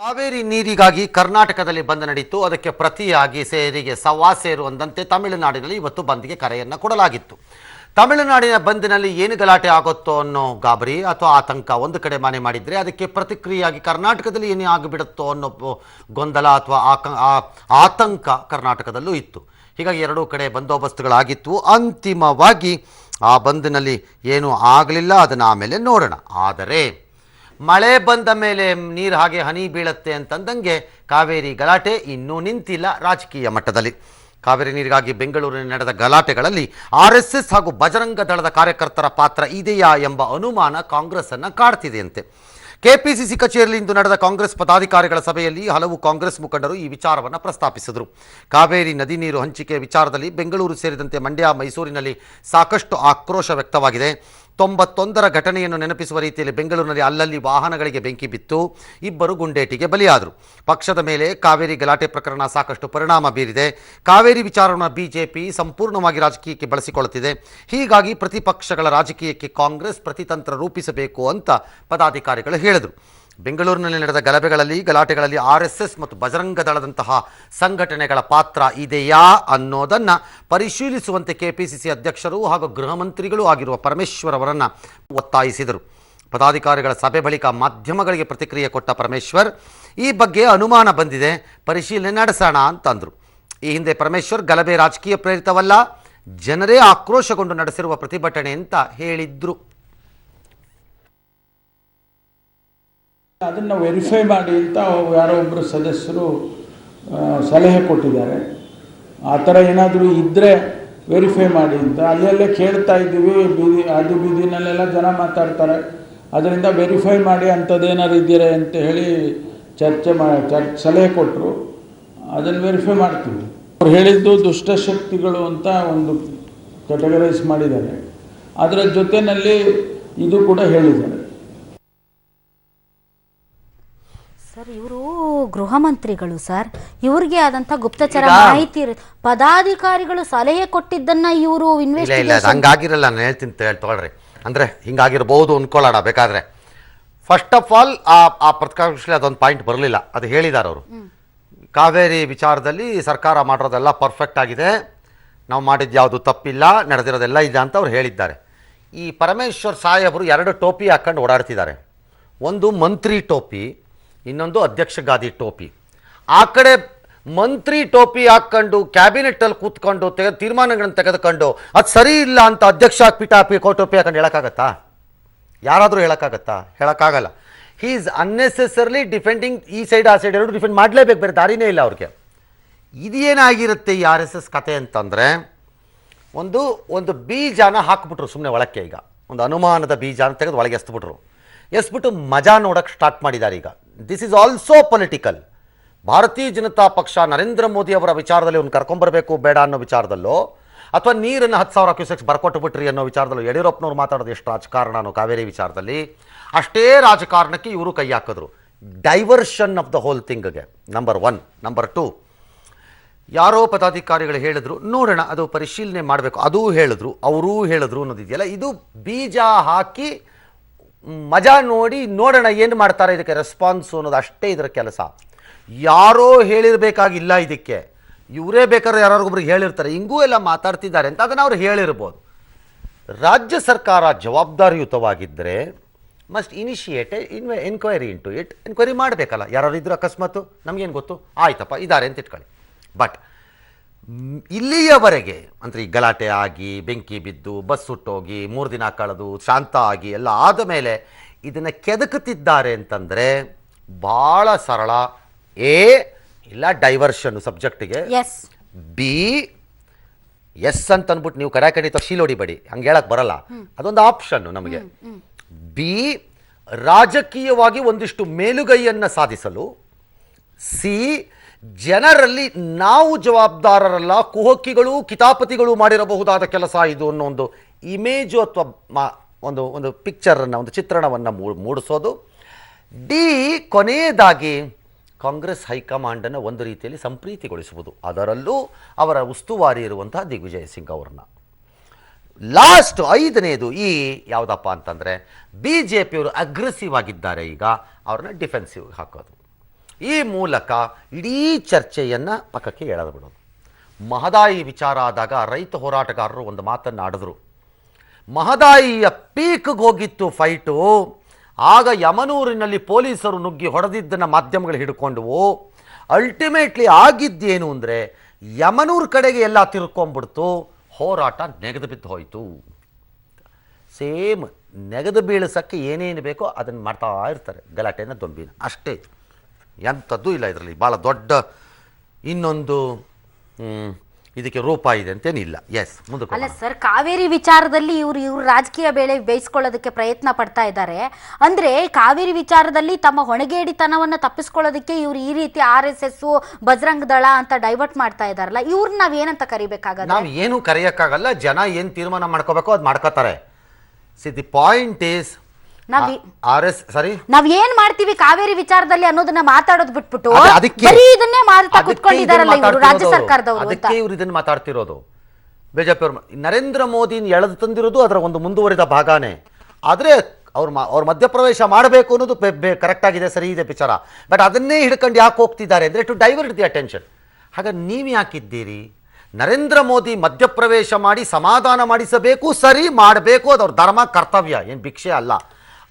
ಕಾವೇರಿ ನೀರಿಗಾಗಿ ಕರ್ನಾಟಕದಲ್ಲಿ ಬಂದ್ ನಡೆಯಿತು. ಅದಕ್ಕೆ ಪ್ರತಿಯಾಗಿ ಸೇರಿಗೆ ಸವಾ ಸೇರುವಂತೆ ತಮಿಳುನಾಡಿನಲ್ಲಿ ಇವತ್ತು ಬಂದ್ಗೆ ಕರೆಯನ್ನು ಕೊಡಲಾಗಿತ್ತು. ತಮಿಳುನಾಡಿನ ಬಂದ್ನಲ್ಲಿ ಏನು ಗಲಾಟೆ ಆಗುತ್ತೋ ಅನ್ನೋ ಗಾಬರಿ ಅಥವಾ ಆತಂಕ ಒಂದು ಕಡೆ ಮನೆ ಮಾಡಿದರೆ, ಅದಕ್ಕೆ ಪ್ರತಿಕ್ರಿಯೆಯಾಗಿ ಕರ್ನಾಟಕದಲ್ಲಿ ಏನೇ ಆಗಿಬಿಡುತ್ತೋ ಅನ್ನೋ ಗೊಂದಲ ಅಥವಾ ಆತಂಕ ಕರ್ನಾಟಕದಲ್ಲೂ ಇತ್ತು. ಹೀಗಾಗಿ ಎರಡೂ ಕಡೆ ಬಂದೋಬಸ್ತುಗಳಾಗಿತ್ತು. ಅಂತಿಮವಾಗಿ ಆ ಬಂದ್ನಲ್ಲಿ ಏನೂ ಆಗಲಿಲ್ಲ, ಅದನ್ನು ಆಮೇಲೆ ನೋಡೋಣ. ಆದರೆ ಮಳೆ ಬಂದ ಮೇಲೆ ನೀರು ಹಾಗೆ ಹನಿ ಬೀಳುತ್ತೆ ಅಂತಂದಂಗೆ ಕಾವೇರಿ ಗಲಾಟೆ ಇನ್ನೂ ನಿಂತಿಲ್ಲ. ರಾಜಕೀಯ ಮಟ್ಟದಲ್ಲಿ ಕಾವೇರಿ ನೀರಿಗಾಗಿ ಬೆಂಗಳೂರಿನಲ್ಲಿ ನಡೆದ ಗಲಾಟೆಗಳಲ್ಲಿ RSS ಹಾಗೂ ಬಜರಂಗ ದಳದ ಕಾರ್ಯಕರ್ತರ ಪಾತ್ರ ಇದೆಯಾ ಎಂಬ ಅನುಮಾನ ಕಾಂಗ್ರೆಸ್ಸನ್ನು ಕಾಡ್ತಿದೆಯಂತೆ. ಕೆಪಿಸಿಸಿ ಕಚೇರಿಯಲ್ಲಿ ಇಂದು ನಡೆದ ಕಾಂಗ್ರೆಸ್ ಪದಾಧಿಕಾರಿಗಳ ಸಭೆಯಲ್ಲಿ ಹಲವು ಕಾಂಗ್ರೆಸ್ ಮುಖಂಡರು ಈ ವಿಚಾರವನ್ನು ಪ್ರಸ್ತಾಪಿಸಿದರು. ಕಾವೇರಿ ನದಿ ನೀರು ಹಂಚಿಕೆ ವಿಚಾರದಲ್ಲಿ ಬೆಂಗಳೂರು ಸೇರಿದಂತೆ ಮಂಡ್ಯ, ಮೈಸೂರಿನಲ್ಲಿ ಸಾಕಷ್ಟು ಆಕ್ರೋಶ ವ್ಯಕ್ತವಾಗಿದೆ. 91ರ ಘಟನೆಯನ್ನು ನೆನಪಿಸುವ ರೀತಿಯಲ್ಲಿ ಬೆಂಗಳೂರಿನಲ್ಲಿ ಅಲ್ಲಲ್ಲಿ ವಾಹನಗಳಿಗೆ ಬೆಂಕಿ ಬಿತ್ತು, ಇಬ್ಬರು ಗುಂಡೇಟಿಗೆ ಬಲಿಯಾದರು. ಪಕ್ಷದ ಮೇಲೆ ಕಾವೇರಿ ಗಲಾಟೆ ಪ್ರಕರಣ ಸಾಕಷ್ಟು ಪರಿಣಾಮ ಬೀರಿದೆ. ಕಾವೇರಿ ವಿಚಾರವನ್ನು ಬಿಜೆಪಿ ಸಂಪೂರ್ಣವಾಗಿ ರಾಜಕೀಯಕ್ಕೆ ಬಳಸಿಕೊಳ್ಳುತ್ತಿದೆ. ಹೀಗಾಗಿ ಪ್ರತಿಪಕ್ಷಗಳ ರಾಜಕೀಯಕ್ಕೆ ಕಾಂಗ್ರೆಸ್ ಪ್ರತಿತಂತ್ರ ರೂಪಿಸಬೇಕು ಅಂತ ಪದಾಧಿಕಾರಿಗಳು ಹೇಳಿದರು. ಬೆಂಗಳೂರಿನಲ್ಲಿ ನಡೆದ ಗಲಾಟೆಗಳಲ್ಲಿ RSS ಮತ್ತು ಬಜರಂಗ ದಳದಂತಹ ಸಂಘಟನೆಗಳ ಪಾತ್ರ ಇದೆಯಾ ಅನ್ನೋದನ್ನು ಪರಿಶೀಲಿಸುವಂತೆ ಕೆಪಿಸಿಸಿ ಅಧ್ಯಕ್ಷರು ಹಾಗೂ ಗೃಹ ಮಂತ್ರಿಗಳೂ ಆಗಿರುವ ಪರಮೇಶ್ವರ್ ಅವರನ್ನು ಒತ್ತಾಯಿಸಿದರು. ಪದಾಧಿಕಾರಿಗಳ ಸಭೆ ಬಳಿಕ ಮಾಧ್ಯಮಗಳಿಗೆ ಪ್ರತಿಕ್ರಿಯೆ ಕೊಟ್ಟ ಪರಮೇಶ್ವರ್, ಈ ಬಗ್ಗೆ ಅನುಮಾನ ಬಂದಿದೆ, ಪರಿಶೀಲನೆ ನಡೆಸೋಣ ಅಂತಂದರು. ಈ ಹಿಂದೆ ಪರಮೇಶ್ವರ್ ಗಲಭೆ ರಾಜಕೀಯ ಪ್ರೇರಿತವಲ್ಲ, ಜನರೇ ಆಕ್ರೋಶಗೊಂಡು ನಡೆಸಿರುವ ಪ್ರತಿಭಟನೆ ಅಂತ ಹೇಳಿದ್ರು. ಅದನ್ನು ವೆರಿಫೈ ಮಾಡಿ ಅಂತ ಯಾರೋ ಒಬ್ಬರು ಸದಸ್ಯರು ಸಲಹೆ ಕೊಟ್ಟಿದ್ದಾರೆ. ಆ ಥರ ಏನಾದರೂ ಇದ್ದರೆ ವೆರಿಫೈ ಮಾಡಿ ಅಂತ ಅಲ್ಲೆಲ್ಲೇ ಕೇಳ್ತಾ ಇದ್ದೀವಿ. ಬೀದಿನಲ್ಲೆಲ್ಲ ಜನ ಮಾತಾಡ್ತಾರೆ. ಅದರಿಂದ ವೆರಿಫೈ ಮಾಡಿ ಅಂಥದ್ದೇನಾದ್ರು ಇದ್ದೀರಾ ಅಂತ ಹೇಳಿ ಸಲಹೆ ಕೊಟ್ಟರು. ಅದನ್ನು ವೆರಿಫೈ ಮಾಡ್ತೀವಿ. ಅವ್ರು ಹೇಳಿದ್ದು ದುಷ್ಟಶಕ್ತಿಗಳು ಅಂತ ಒಂದು ಕ್ಯಾಟಗರೈಸ್ ಮಾಡಿದ್ದಾರೆ. ಅದರ ಜೊತೆಯಲ್ಲಿ ಇದು ಕೂಡ ಹೇಳಿದ್ದಾರೆ. ಸರ್, ಇವರು ಗೃಹ ಮಂತ್ರಿಗಳು ಸರ್, ಇವ್ರಿಗೆ ಆದಂತ ಗುಪ್ತಚರ ಮಾಹಿತಿ ಪದಾಧಿಕಾರಿಗಳು ಸಲಹೆ ಕೊಟ್ಟಿದ್ದನ್ನ ಇವರು ಹಂಗಾಗಿರಲ್ಲ. ನಾನು ಹೇಳ್ತೀನಿ ತಗೊಳ್ರಿ, ಅಂದ್ರೆ ಹಿಂಗಾಗಿರ್ಬಹುದು ಅನ್ಕೊಳ್ಳೋಣ ಬೇಕಾದ್ರೆ. ಫಸ್ಟ್ ಆಫ್ ಆಲ್ ಆ ಪ್ರತಿಕಾರದಲ್ಲಿ ಅದೊಂದು ಪಾಯಿಂಟ್ ಬರಲಿಲ್ಲ, ಅದು ಹೇಳಿದ್ದಾರೆ ಅವರು. ಕಾವೇರಿ ವಿಚಾರದಲ್ಲಿ ಸರ್ಕಾರ ಮಾಡಿರೋದೆಲ್ಲ ಪರ್ಫೆಕ್ಟ್ ಆಗಿದೆ, ನಾವು ಮಾಡಿದ್ದು ಯಾವುದು ತಪ್ಪಿಲ್ಲ, ನಡೆದಿರೋದೆಲ್ಲ ಇದೆ ಅಂತ ಅವ್ರು ಹೇಳಿದ್ದಾರೆ. ಈ ಪರಮೇಶ್ವರ್ ಸಾಹೇಬರು ಎರಡು ಟೋಪಿ ಹಾಕೊಂಡು ಓಡಾಡ್ತಿದ್ದಾರೆ. ಒಂದು ಮಂತ್ರಿ ಟೋಪಿ, ಇನ್ನೊಂದು ಅಧ್ಯಕ್ಷ ಗಾದಿ ಟೋಪಿ. ಆ ಕಡೆ ಮಂತ್ರಿ ಟೋಪಿ ಹಾಕ್ಕೊಂಡು ಕ್ಯಾಬಿನೆಟ್ಟಲ್ಲಿ ಕೂತ್ಕೊಂಡು ತೀರ್ಮಾನಗಳನ್ನು ತೆಗೆದುಕೊಂಡು ಅದು ಸರಿ ಇಲ್ಲ ಅಂತ ಅಧ್ಯಕ್ಷ ಟೋಪಿ ಹಾಕೊಂಡು ಹೇಳೋಕ್ಕಾಗತ್ತಾ? ಯಾರಾದರೂ ಹೇಳೋಕ್ಕಾಗತ್ತಾ? ಹೇಳೋಕ್ಕಾಗಲ್ಲ. He is unnecessarily defending. ಈ ಸೈಡ್ ಆ ಸೈಡ್ ಎರಡು ಡಿಫೆಂಡ್ ಮಾಡಲೇಬೇಕು, ಬೇರೆ ದಾರಿನೇ ಇಲ್ಲ ಅವ್ರಿಗೆ. ಇದೇನಾಗಿರುತ್ತೆ ಈ RSS ಕತೆ ಅಂತಂದರೆ, ಒಂದು ಬೀಜನ ಹಾಕ್ಬಿಟ್ರು ಸುಮ್ಮನೆ ಒಳಕ್ಕೆ. ಈಗ ಒಂದು ಅನುಮಾನದ ಬೀಜನ ತೆಗೆದು ಒಳಗೆ ಎಸ್ಬಿಟ್ಟು ಮಜಾ ನೋಡೋಕ್ಕೆ ಸ್ಟಾರ್ಟ್ ಮಾಡಿದ್ದಾರೆ. ಈಗ ದಿಸ್ ಈಸ್ ಆಲ್ಸೋ ಪೊಲಿಟಿಕಲ್. ಭಾರತೀಯ ಜನತಾ ಪಕ್ಷ ನರೇಂದ್ರ ಮೋದಿ ಅವರ ವಿಚಾರದಲ್ಲಿ ಅವ್ನು ಕರ್ಕೊಂಬರಬೇಕು ಬೇಡ ಅನ್ನೋ ವಿಚಾರದಲ್ಲೋ, ಅಥವಾ ನೀರನ್ನು 10,000 ಕ್ಯೂಸೆಕ್ಸ್ ಬರ್ಕೊಟ್ಟು ಬಿಟ್ರಿ ಅನ್ನೋ ವಿಚಾರದಲ್ಲೋ ಯಡಿಯೂರಪ್ಪನವ್ರು ಮಾತಾಡೋದು ಎಷ್ಟು ರಾಜಕಾರಣನೋ ಕಾವೇರಿ ವಿಚಾರದಲ್ಲಿ, ಅಷ್ಟೇ ರಾಜಕಾರಣಕ್ಕೆ ಇವರು ಕೈ ಹಾಕಿದ್ರು. ಡೈವರ್ಷನ್ ಆಫ್ ದ ಹೋಲ್ ಥಿಂಗ್ಗೆ ನಂಬರ್ 1. ನಂಬರ್ 2, ಯಾರೋ ಪದಾಧಿಕಾರಿಗಳು ಹೇಳಿದ್ರು, ನೋಡೋಣ ಅದು ಪರಿಶೀಲನೆ ಮಾಡಬೇಕು, ಅದೂ ಹೇಳಿದ್ರು, ಅವರೂ ಹೇಳಿದ್ರು ಅನ್ನೋದಿದೆಯಲ್ಲ, ಇದು ಬೀಜ ಹಾಕಿ ಮಜಾ ನೋಡೋಣ ಏನು ಮಾಡ್ತಾರೆ ಇದಕ್ಕೆ ರೆಸ್ಪಾನ್ಸು ಅನ್ನೋದು ಅಷ್ಟೇ ಇದರ ಕೆಲಸ. ಯಾರೋ ಹೇಳಿರಬೇಕಾಗಿಲ್ಲ ಇದಕ್ಕೆ, ಇವರೇ ಬೇಕಾದ್ರೆ ಯಾರಿಗೊಬ್ರಿಗೆ ಹೇಳಿರ್ತಾರೆ, ಹಿಂಗೂ ಎಲ್ಲ ಮಾತಾಡ್ತಿದ್ದಾರೆ ಅಂತ ಅದನ್ನು ಅವ್ರು ಹೇಳಿರ್ಬೋದು. ರಾಜ್ಯ ಸರ್ಕಾರ ಜವಾಬ್ದಾರಿಯುತವಾಗಿದ್ದರೆ must initiate enquiry into it. Enquiry ಮಾಡಬೇಕಲ್ಲ, ಯಾರು ಇದ್ರು ಅಕಸ್ಮಾತು ನಮಗೇನು ಗೊತ್ತು, ಆಯ್ತಪ್ಪ ಇದ್ದಾರೆ ಅಂತ ಇಟ್ಕೊಳ್ಳಿ. ಬಟ್ ಇಲ್ಲಿಯವರೆಗೆ ಅಂದರೆ ಈ ಗಲಾಟೆ ಆಗಿ ಬೆಂಕಿ ಬಿದ್ದು ಬಸ್ ಸುಟ್ಟೋಗಿ 3 ದಿನ ಕಳೆದು ಶಾಂತ ಆಗಿ ಎಲ್ಲ ಆದ ಮೇಲೆ ಇದನ್ನು ಕೆದಕುತ್ತಿದ್ದಾರೆ ಅಂತಂದರೆ ಭಾಳ ಸರಳ. ಇಲ್ಲ ಡೈವರ್ಷನ್ ಸಬ್ಜೆಕ್ಟಿಗೆ, ಬಿ ಎಸ್ ಅಂತ ಅಂದ್ಬಿಟ್ಟು ನೀವು ಕಡಾಕಡಿ ಶೀಲ್ ಹೊಡಿಬೇಡಿ, ಹಂಗೆ ಹೇಳಕ್ಕೆ ಬರಲ್ಲ, ಅದೊಂದು ಆಪ್ಷನ್ನು ನಮಗೆ. ಬಿ ರಾಜಕೀಯವಾಗಿ ಒಂದಿಷ್ಟು ಮೇಲುಗೈಯನ್ನು ಸಾಧಿಸಲು. ಸಿ ಜನರಲ್ಲಿ ನಾವು ಜವಾಬ್ದಾರರಲ್ಲ, ಕುಹಕ್ಕಿಗಳು ಕಿತಾಪತಿಗಳು ಮಾಡಿರಬಹುದಾದ ಕೆಲಸ ಇದು ಅನ್ನೋ ಒಂದು ಇಮೇಜು ಅಥವಾ ಒಂದು ಪಿಕ್ಚರನ್ನು, ಒಂದು ಚಿತ್ರಣವನ್ನು ಮೂಡಿಸೋದು. ಡಿ ಕೊನೆಯದಾಗಿ ಕಾಂಗ್ರೆಸ್ ಹೈಕಮಾಂಡನ್ನು ಒಂದು ರೀತಿಯಲ್ಲಿ ಸಂಪ್ರೀತಿಗೊಳಿಸುವುದು, ಅದರಲ್ಲೂ ಅವರ ಉಸ್ತುವಾರಿ ಇರುವಂತಹ ದಿಗ್ವಿಜಯ್ ಸಿಂಗ್ ಅವರನ್ನ. ಲಾಸ್ಟ್ 5ನೇದು ಈ ಯಾವುದಪ್ಪ ಅಂತಂದರೆ, BJP ಅವರು ಅಗ್ರೆಸಿವ್ ಆಗಿದ್ದಾರೆ, ಈಗ ಅವ್ರನ್ನ ಡಿಫೆನ್ಸಿವ್ ಹಾಕೋದು. ಈ ಮೂಲಕ ಇಡೀ ಚರ್ಚೆಯನ್ನು ಪಕ್ಕಕ್ಕೆ ಎಳೆದು ಬಿಡೋದು. ಮಹದಾಯಿ ವಿಚಾರ ಆದಾಗ ರೈತ ಹೋರಾಟಗಾರರು ಒಂದು ಮಾತನ್ನು ಆಡಿದ್ರು. ಮಹದಾಯಿಯ ಪೀಕ್ಗೆ ಹೋಗಿತ್ತು ಫೈಟು, ಆಗ ಯಮನೂರಿನಲ್ಲಿ ಪೊಲೀಸರು ನುಗ್ಗಿ ಹೊಡೆದಿದ್ದನ್ನು ಮಾಧ್ಯಮಗಳು ಹಿಡ್ಕೊಂಡವು. ಅಲ್ಟಿಮೇಟ್ಲಿ ಆಗಿದ್ದೇನು ಅಂದರೆ ಯಮನೂರು ಕಡೆಗೆ ಎಲ್ಲ ತಿರ್ಕೊಂಡ್ಬಿಡ್ತು, ಹೋರಾಟ ನೆಗೆದು ಬಿದ್ದು ಹೋಯಿತು. ಸೇಮ್ ನೆಗೆದು ಬೀಳಿಸೋಕ್ಕೆ ಏನೇನು ಬೇಕೋ ಅದನ್ನು ಮಾಡ್ತಾ ಇರ್ತಾರೆ, ಗಲಾಟೆನ ದೊಂಬಿನ, ಅಷ್ಟೇ. ಎಂಥದ್ದು ಇಲ್ಲ ಇದರಲ್ಲಿ ಭಾಳ ದೊಡ್ಡ ಇನ್ನೊಂದು ಇದಕ್ಕೆ ರೂಪ ಇದೆ ಅಂತೇನಿಲ್ಲ. ಎಸ್, ಮುಂದಕ್ಕೆ ಅಲ್ಲ ಸರ್, ಕಾವೇರಿ ವಿಚಾರದಲ್ಲಿ ಇವ್ರು ರಾಜಕೀಯ ಬೇಳೆ ಬೇಯಿಸ್ಕೊಳ್ಳೋದಕ್ಕೆ ಪ್ರಯತ್ನ ಪಡ್ತಾ ಇದ್ದಾರೆ. ಅಂದ್ರೆ ಕಾವೇರಿ ವಿಚಾರದಲ್ಲಿ ತಮ್ಮ ಹೊಣೆಗೇಡಿತನವನ್ನ ತಪ್ಪಿಸ್ಕೊಳ್ಳೋದಕ್ಕೆ ಇವ್ರು ಈ ರೀತಿ RSS ಬಜರಂಗ ದಳ ಅಂತ ಡೈವರ್ಟ್ ಮಾಡ್ತಾ ಇದಾರಲ್ಲ, ಇವ್ರನ್ನ ನಾವ್ ಏನಂತ ಕರಿಬೇಕಾಗಲ್ಲ? ನಾವು ಏನು ಕರೆಯೋಕ್ಕಾಗಲ್ಲ, ಜನ ಏನು ತೀರ್ಮಾನ ಮಾಡ್ಕೋಬೇಕು ಅದು ಮಾಡ್ಕೋತಾರೆ. ಸಿ ದಿ ಪಾಯಿಂಟ್ ಈಸ್ ನಾವ್ ಏನ್ ಮಾಡ್ತೀವಿ ಕಾವೇರಿ ವಿಚಾರದಲ್ಲಿ ಅನ್ನೋದನ್ನ ಮಾತಾಡೋದು ಬಿಟ್ಬಿಟ್ಟು ಅದಕ್ಕೆ ಬರೀ ಇದನ್ನೇ ಮಾಡ್ತಾ ಕುತ್ಕೊಂಡಿದಾರಲ್ಲ ಇವರು ರಾಜ್ಯ ಸರ್ಕಾರದವರು. ಅದಕ್ಕೆ ಇವ್ರು ಇದನ್ನ ಮಾತಾಡ್ತಿರೋದು. ಬಿಜೆಪಿ ಅವರು ನರೇಂದ್ರ ಮೋದಿ ಎಳೆದು ತಂದಿರೋದು ಅದರ ಒಂದು ಮುಂದುವರಿದ ಭಾಗನೇ. ಆದ್ರೆ ಅವ್ರ ಮಧ್ಯಪ್ರವೇಶ ಮಾಡಬೇಕು ಅನ್ನೋದು ಕರೆಕ್ಟ್ ಆಗಿದೆ, ಸರಿ ಇದೆ ವಿಚಾರ. ಬಟ್ ಅದನ್ನೇ ಹಿಡ್ಕೊಂಡು ಯಾಕೆ ಹೋಗ್ತಿದ್ದಾರೆ ಅಂದ್ರೆ ಟು ಡೈವರ್ಟ್ ದಿ ಅಟೆನ್ಷನ್. ಹಾಗಾಗಿ ನೀವು ಯಾಕಿದ್ದೀರಿ? ನರೇಂದ್ರ ಮೋದಿ ಮಧ್ಯಪ್ರವೇಶ ಮಾಡಿ ಸಮಾಧಾನ ಮಾಡಿಸಬೇಕು, ಸರಿ ಮಾಡಬೇಕು, ಅದು ಅವ್ರ ಧರ್ಮ ಕರ್ತವ್ಯ, ಏನು ಭಿಕ್ಷೆ ಅಲ್ಲ.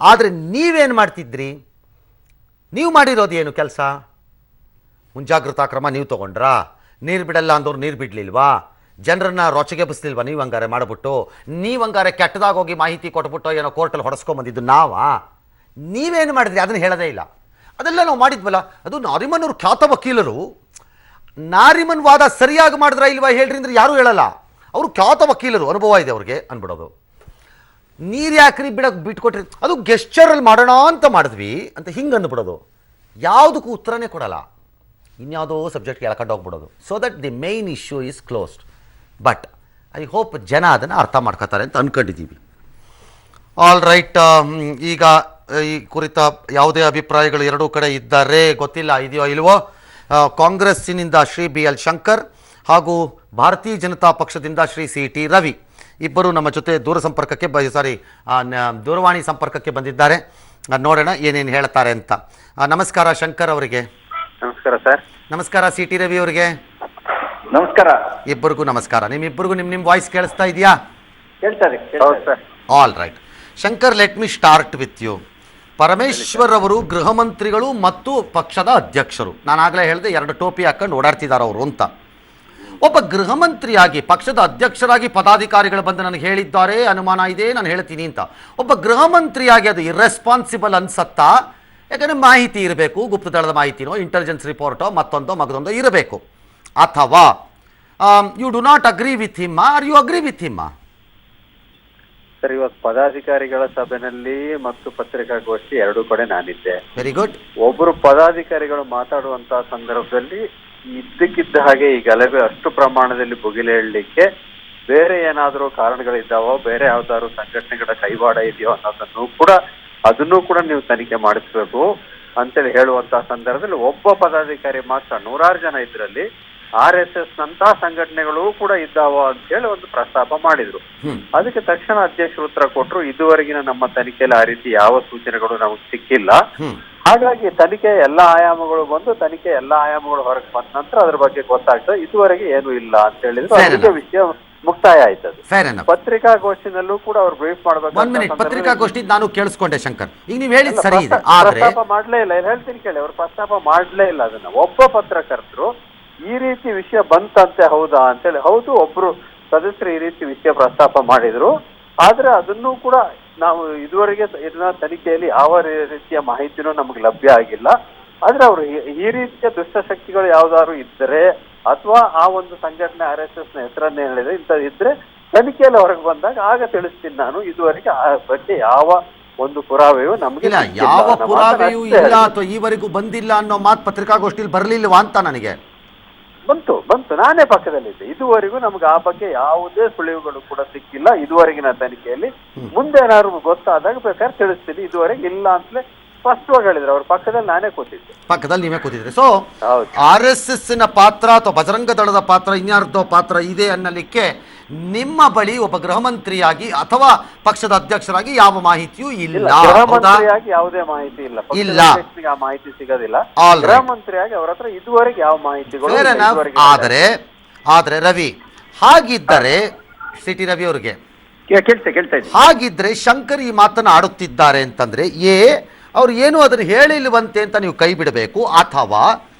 ಆದರೆ ನೀವೇನು ಮಾಡ್ತಿದ್ರಿ? ನೀವು ಮಾಡಿರೋದು ಏನು ಕೆಲಸ? ಮುಂಜಾಗ್ರತಾ ಕ್ರಮ ನೀವು ತೊಗೊಂಡ್ರಾ? ನೀರು ಬಿಡಲ್ಲ ಅಂದವ್ರು ನೀರು ಬಿಡಲಿಲ್ವಾ? ಜನರನ್ನ ರೊಚ್ಚಗೆ ಬಸ್ಲಿಲ್ವಾ? ನೀವು ಹಂಗಾರೆ ಮಾಡಿಬಿಟ್ಟು, ನೀವು ಹಂಗಾರೆ ಕೆಟ್ಟದಾಗ ಹೋಗಿ ಮಾಹಿತಿ ಕೊಟ್ಬಿಟ್ಟು ಏನೋ ಕೋರ್ಟಲ್ಲಿ ಹೊಡೆಸ್ಕೊಂಬಂದಿದ್ದು ನಾವಾ? ನೀವೇನು ಮಾಡಿದ್ರಿ ಅದನ್ನು ಹೇಳೋದೇ ಇಲ್ಲ. ಅದೆಲ್ಲ ನಾವು ಮಾಡಿದ್ವಲ್ಲ. ಅದು ನಾರಿಮನ್ ಅವರು ಖ್ಯಾತ ವಕೀಲರು. ನಾರಿಮನ್ ವಾದ ಸರಿಯಾಗಿ ಮಾಡಿದ್ರ ಇಲ್ವಾ ಹೇಳ್ರಿ ಅಂದ್ರೆ ಯಾರೂ ಹೇಳಲ್ಲ. ಅವರು ಖ್ಯಾತ ವಕೀಲರು, ಅನುಭವ ಇದೆ ಅವ್ರಿಗೆ ಅನ್ಬಿಡೋದು. ನೀರು ಯಾಕ್ರಿ ಬಿಟ್ಕೊಟ್ರಿ, ಅದು ಗೆಸ್ಚರಲ್ಲಿ ಮಾಡೋಣ ಅಂತ ಮಾಡಿದ್ವಿ ಅಂತ ಹಿಂಗೆ ಅಂದ್ಬಿಡೋದು. ಯಾವುದಕ್ಕೂ ಉತ್ತರನೇ ಕೊಡಲ್ಲ, ಇನ್ಯಾವುದೋ ಸಬ್ಜೆಕ್ಟ್ಗೆ ಎಳ್ಕೊಂಡು ಹೋಗ್ಬಿಡೋದು. So that the main issue is closed. But I hope ಜನ ಅದನ್ನು ಅರ್ಥ ಮಾಡ್ಕೋತಾರೆ ಅಂತ ಅಂದ್ಕೊಂಡಿದ್ದೀವಿ. All right. ಈಗ ಈ ಕುರಿತ ಯಾವುದೇ ಅಭಿಪ್ರಾಯಗಳು ಎರಡೂ ಕಡೆ ಇದ್ದಾರೆ, ಗೊತ್ತಿಲ್ಲ ಇದೆಯೋ ಇಲ್ವೋ. ಕಾಂಗ್ರೆಸ್ಸಿನಿಂದ ಶ್ರೀ BL ಶಂಕರ್ ಹಾಗೂ ಭಾರತೀಯ ಜನತಾ ಪಕ್ಷದಿಂದ ಶ್ರೀ CT ರವಿ ಇಬ್ಬರು ನಮ್ಮ ಜೊತೆ ದೂರವಾಣಿ ಸಂಪರ್ಕಕ್ಕೆ ಬಂದಿದ್ದಾರೆ. ನೋಡೋಣ ಏನೇನು ಹೇಳ್ತಾರೆ ಅಂತ. ನಮಸ್ಕಾರ ಶಂಕರ್ ಅವರಿಗೆ. ನಮಸ್ಕಾರ ಸರ್. ನಮಸ್ಕಾರ CT ರವಿ ಅವರಿಗೆ. ನಮಸ್ಕಾರ. ಇಬ್ಬರಿಗೂ ನಮಸ್ಕಾರ. ನಿಮ್ಮಿಬ್ಬರಿಗೂ ನಿಮ್ಮ ವಾಯ್ಸ್ ಕೇಳಿಸ್ತಾ ಇದೆಯಾ? All right. Shankar, let me start with you. Parameshwar ಅವರು ಗೃಹ ಮಂತ್ರಿಗಳು ಮತ್ತು ಪಕ್ಷದ ಅಧ್ಯಕ್ಷರು. ನಾನು ಆಗಲೇ ಹೇಳಿದೆ 2 ಟೋಪಿ ಹಾಕೊಂಡು ಓಡಾಡ್ತಿದ್ದಾರೆ ಅವರು ಅಂತ. ಒಬ್ಬ ಗೃಹ ಮಂತ್ರಿಯಾಗಿ ಪಕ್ಷದ ಅಧ್ಯಕ್ಷರಾಗಿ ಪದಾಧಿಕಾರಿಗಳು ಬಂದು ನನಗೆ ಹೇಳಿದ್ದಾರೆ, ಅನುಮಾನ ಇದೆ, ನಾನು ಹೇಳ್ತೀನಿ ಅಂತ. ಒಬ್ಬ ಗೃಹ ಮಂತ್ರಿಯಾಗಿ ಅದು ಇರ್ರೆಸ್ಪಾನ್ಸಿಬಲ್ ಅನ್ಸತ್ತಾ? ಯಾಕಂದರೆ ಮಾಹಿತಿ ಇರಬೇಕು, ಗುಪ್ತದಳದ ಮಾಹಿತಿನೋ ಇಂಟೆಲಿಜೆನ್ಸ್ ರಿಪೋರ್ಟೋ ಮತ್ತೊಂದೋ ಇರಬೇಕು. ಅಥವಾ you do not agree with him or you agree with him? Sir, ಇವತ್ತು ಪದಾಧಿಕಾರಿಗಳ ಸಭೆಯಲ್ಲಿ ಮತ್ತು ಪತ್ರಿಕಾಗೋಷ್ಠಿ ಎರಡೂ ಕಡೆ ನಾನಿದ್ದೆ. Very good. ಒಬ್ಬರು ಪದಾಧಿಕಾರಿಗಳು ಮಾತಾಡುವಂತಹ ಸಂದರ್ಭದಲ್ಲಿ ಇದ್ದಕ್ಕಿದ್ದ ಹಾಗೆ ಈ ಗಲಭೆ ಅಷ್ಟು ಪ್ರಮಾಣದಲ್ಲಿ ಭುಗಿಲೇಳಲಿಕ್ಕೆ ಬೇರೆ ಏನಾದರೂ ಕಾರಣಗಳಿದ್ದಾವೋ, ಬೇರೆ ಯಾವ್ದಾದ್ರು ಸಂಘಟನೆಗಳ ಕೈವಾಡ ಇದೆಯೋ ಅದನ್ನೂ ಕೂಡ ನೀವು ತನಿಖೆ ಮಾಡಿಸ್ಬೇಕು ಅಂತೇಳಿ ಹೇಳುವಂತಹ ಸಂದರ್ಭದಲ್ಲಿ ಒಬ್ಬ ಪದಾಧಿಕಾರಿ ಮಾತ್ರ 100 ಜನ ಇದ್ರಲ್ಲಿ RSS ನಂತಹ ಸಂಘಟನೆಗಳು ಕೂಡ ಇದ್ದಾವ ಅಂತ ಹೇಳಿ ಒಂದು ಪ್ರಸ್ತಾಪ ಮಾಡಿದ್ರು. ಅದಕ್ಕೆ ತಕ್ಷಣ ಅಧ್ಯಕ್ಷರು ಉತ್ತರ ಕೊಟ್ಟರು, ಇದುವರೆಗಿನ ನಮ್ಮ ತನಿಖೆಯಲ್ಲಿ ಆ ರೀತಿ ಯಾವ ಸೂಚನೆಗಳು ನಮಗೆ ಸಿಕ್ಕಿಲ್ಲ. ಹಾಗಾಗಿ ತನಿಖೆ ಎಲ್ಲಾ ಆಯಾಮಗಳು ಹೊರಗೆ ಬಂದ ನಂತರ ಅದ್ರ ಬಗ್ಗೆ ಗೊತ್ತಾಗ್ತದೆ, ಇದುವರೆಗೆ ಏನು ಇಲ್ಲ ಅಂತ ಹೇಳಿದ್ರು. ಅದಕ್ಕೆ ವಿಷಯ ಮುಕ್ತಾಯ ಆಯ್ತದೆ. ಪತ್ರಿಕಾಗೋಷ್ಠಿನಲ್ಲೂ ಕೂಡ ಅವ್ರು ಬ್ರೀಫ್ ಮಾಡ್ಬೇಕು. ಪತ್ರಿಕಾಗೋಷ್ಠಿ ನಾನು ಕೇಳಿಸ್ಕೊಂಡೆ ಶಂಕರ್. ಈಗ ನೀವು ಹೇಳಿದ್ ಸರಿ ಇದೆ, ಪ್ರಸ್ತಾಪ ಮಾಡ್ಲೇ ಇಲ್ಲ. ಹೇಳ್ತೀನಿ ಕೇಳಿ, ಅವ್ರು ಪ್ರಸ್ತಾಪ ಮಾಡ್ಲೇ ಇಲ್ಲ ಅದನ್ನ. ಒಬ್ಬ ಪತ್ರಕರ್ತರು ಈ ರೀತಿ ವಿಷಯ ಬಂತಂತೆ ಹೌದಾ ಅಂತೇಳಿ, ಹೌದು ಒಬ್ರು ಸದಸ್ಯರು ಈ ರೀತಿ ವಿಷಯ ಪ್ರಸ್ತಾಪ ಮಾಡಿದ್ರು, ಆದ್ರೆ ಅದನ್ನೂ ಕೂಡ ನಾವು ಇದುವರೆಗೆ ಇದನ್ನ ತನಿಖೆಯಲ್ಲಿ ಯಾವ ರೀತಿಯ ಮಾಹಿತಿನೂ ನಮ್ಗೆ ಲಭ್ಯ ಆಗಿಲ್ಲ. ಆದ್ರೆ ಅವರು ಈ ರೀತಿಯ ದುಷ್ಟಶಕ್ತಿಗಳು ಯಾವ್ದಾದ್ರು ಇದ್ದರೆ ಅಥವಾ ಆ ಒಂದು ಸಂಘಟನೆ RSS ನ ಹೆಸರನ್ನೇ ಹೇಳಿದ್ರೆ ಇಂಥದ್ದು ಇದ್ರೆ ತನಿಖೆಯಲ್ಲಿ ಹೊರಗೆ ಬಂದಾಗ ಆಗ ತಿಳಿಸ್ತೀನಿ ನಾನು. ಇದುವರೆಗೆ ಆ ಬಗ್ಗೆ ಯಾವ ಒಂದು ಪುರಾವೆಯೂ ನಮ್ಗೆ ಯಾವ ಪುರಾವೆಯೂ ಇಲ್ಲ ಅಥವಾ ಈವರೆಗೂ ಬಂದಿಲ್ಲ ಅನ್ನೋ ಮಾತು ಪತ್ರಿಕಾಗೋಷ್ಠಿಯಲ್ಲಿ ಬರಲಿಲ್ವಾ ಅಂತ ನನಗೆ ಬಂತು. ನಾನೇ ಪಕ್ಕದಲ್ಲಿದ್ದೆ. ಇದುವರೆಗೂ ನಮ್ಗೆ ಆ ಬಗ್ಗೆ ಯಾವುದೇ ಸುಳಿವುಗಳು ಕೂಡ ಸಿಕ್ಕಿಲ್ಲ ಇದುವರೆಗಿನ ತನಿಖೆಯಲ್ಲಿ. ಮುಂದೆ ಏನಾದ್ರು ಗೊತ್ತಾದಾಗ ಬೇಕಾದ್ರೆ ತಿಳಿಸ್ತೀನಿ, ಇದುವರೆಗೆ ಇಲ್ಲ ಅಂತಲೇ ಸ್ಪಷ್ಟವಾಗಿ ಹೇಳಿದ್ರು. ಅವ್ರ ಪಕ್ಕದಲ್ಲಿ ನಾನೇ ಕೂತಿದ್ದೆ. ಪಕ್ಕದಲ್ಲಿ ನೀವೇ ಕೂತಿದ್ರಿ. ಸೊ RSS ನ ಪಾತ್ರ ಅಥವಾ ಬಜರಂಗ ದಳದ ಪಾತ್ರ ಇನ್ಯಾರ್ದೋ ಪಾತ್ರ ಇದೆ ಅನ್ನಲಿಕ್ಕೆ ನಿಮ್ಮ ಬಳಿ ಒಬ್ಬ ಗೃಹ ಮಂತ್ರಿಯಾಗಿ ಅಥವಾ ಪಕ್ಷದ ಅಧ್ಯಕ್ಷರಾಗಿ ಯಾವ ಮಾಹಿತಿಯೂ ಇಲ್ಲ. ಗೃಹ ಹೌದಾ? ಮಂತ್ರಿಯಾಗಿ ಯಾವುದೇ ಮಾಹಿತಿ ಇಲ್ಲ. ಇಲ್ಲ. ಆ ಮಾಹಿತಿ ಸಿಗೋದಿಲ್ಲ. All ಗೃಹ right. ಮಂತ್ರಿಯಾಗಿ ಅವ್ರ ಹತ್ರ ಇದುವರೆಗೆ ಯಾವ ಮಾಹಿತಿಗಳು Fair ಇಲ್ಲ, enough. ಇದುವರೆಗೆ ಇಲ್ಲ. ಆದ್ರೆ ರವಿ, ಹಾಗಿದ್ದರೆ ಸಿಟಿ ರವಿ ಅವ್ರಿಗೆ ಕೇಳ್ತಾ ಇದ್ದೀನಿ. ಹಾಗಿದ್ರೆ ಶಂಕರ್ ಈ ಮಾತನ್ನ ಆಡುತ್ತಿದ್ದಾರೆ ಅಂತಂದ್ರೆ ಅವ್ರು ಏನು ಅದನ್ನು ಹೇಳಿಲ್ವಂತೆ ಅಂತ ನೀವು ಕೈ ಬಿಡಬೇಕು, ಅಥವಾ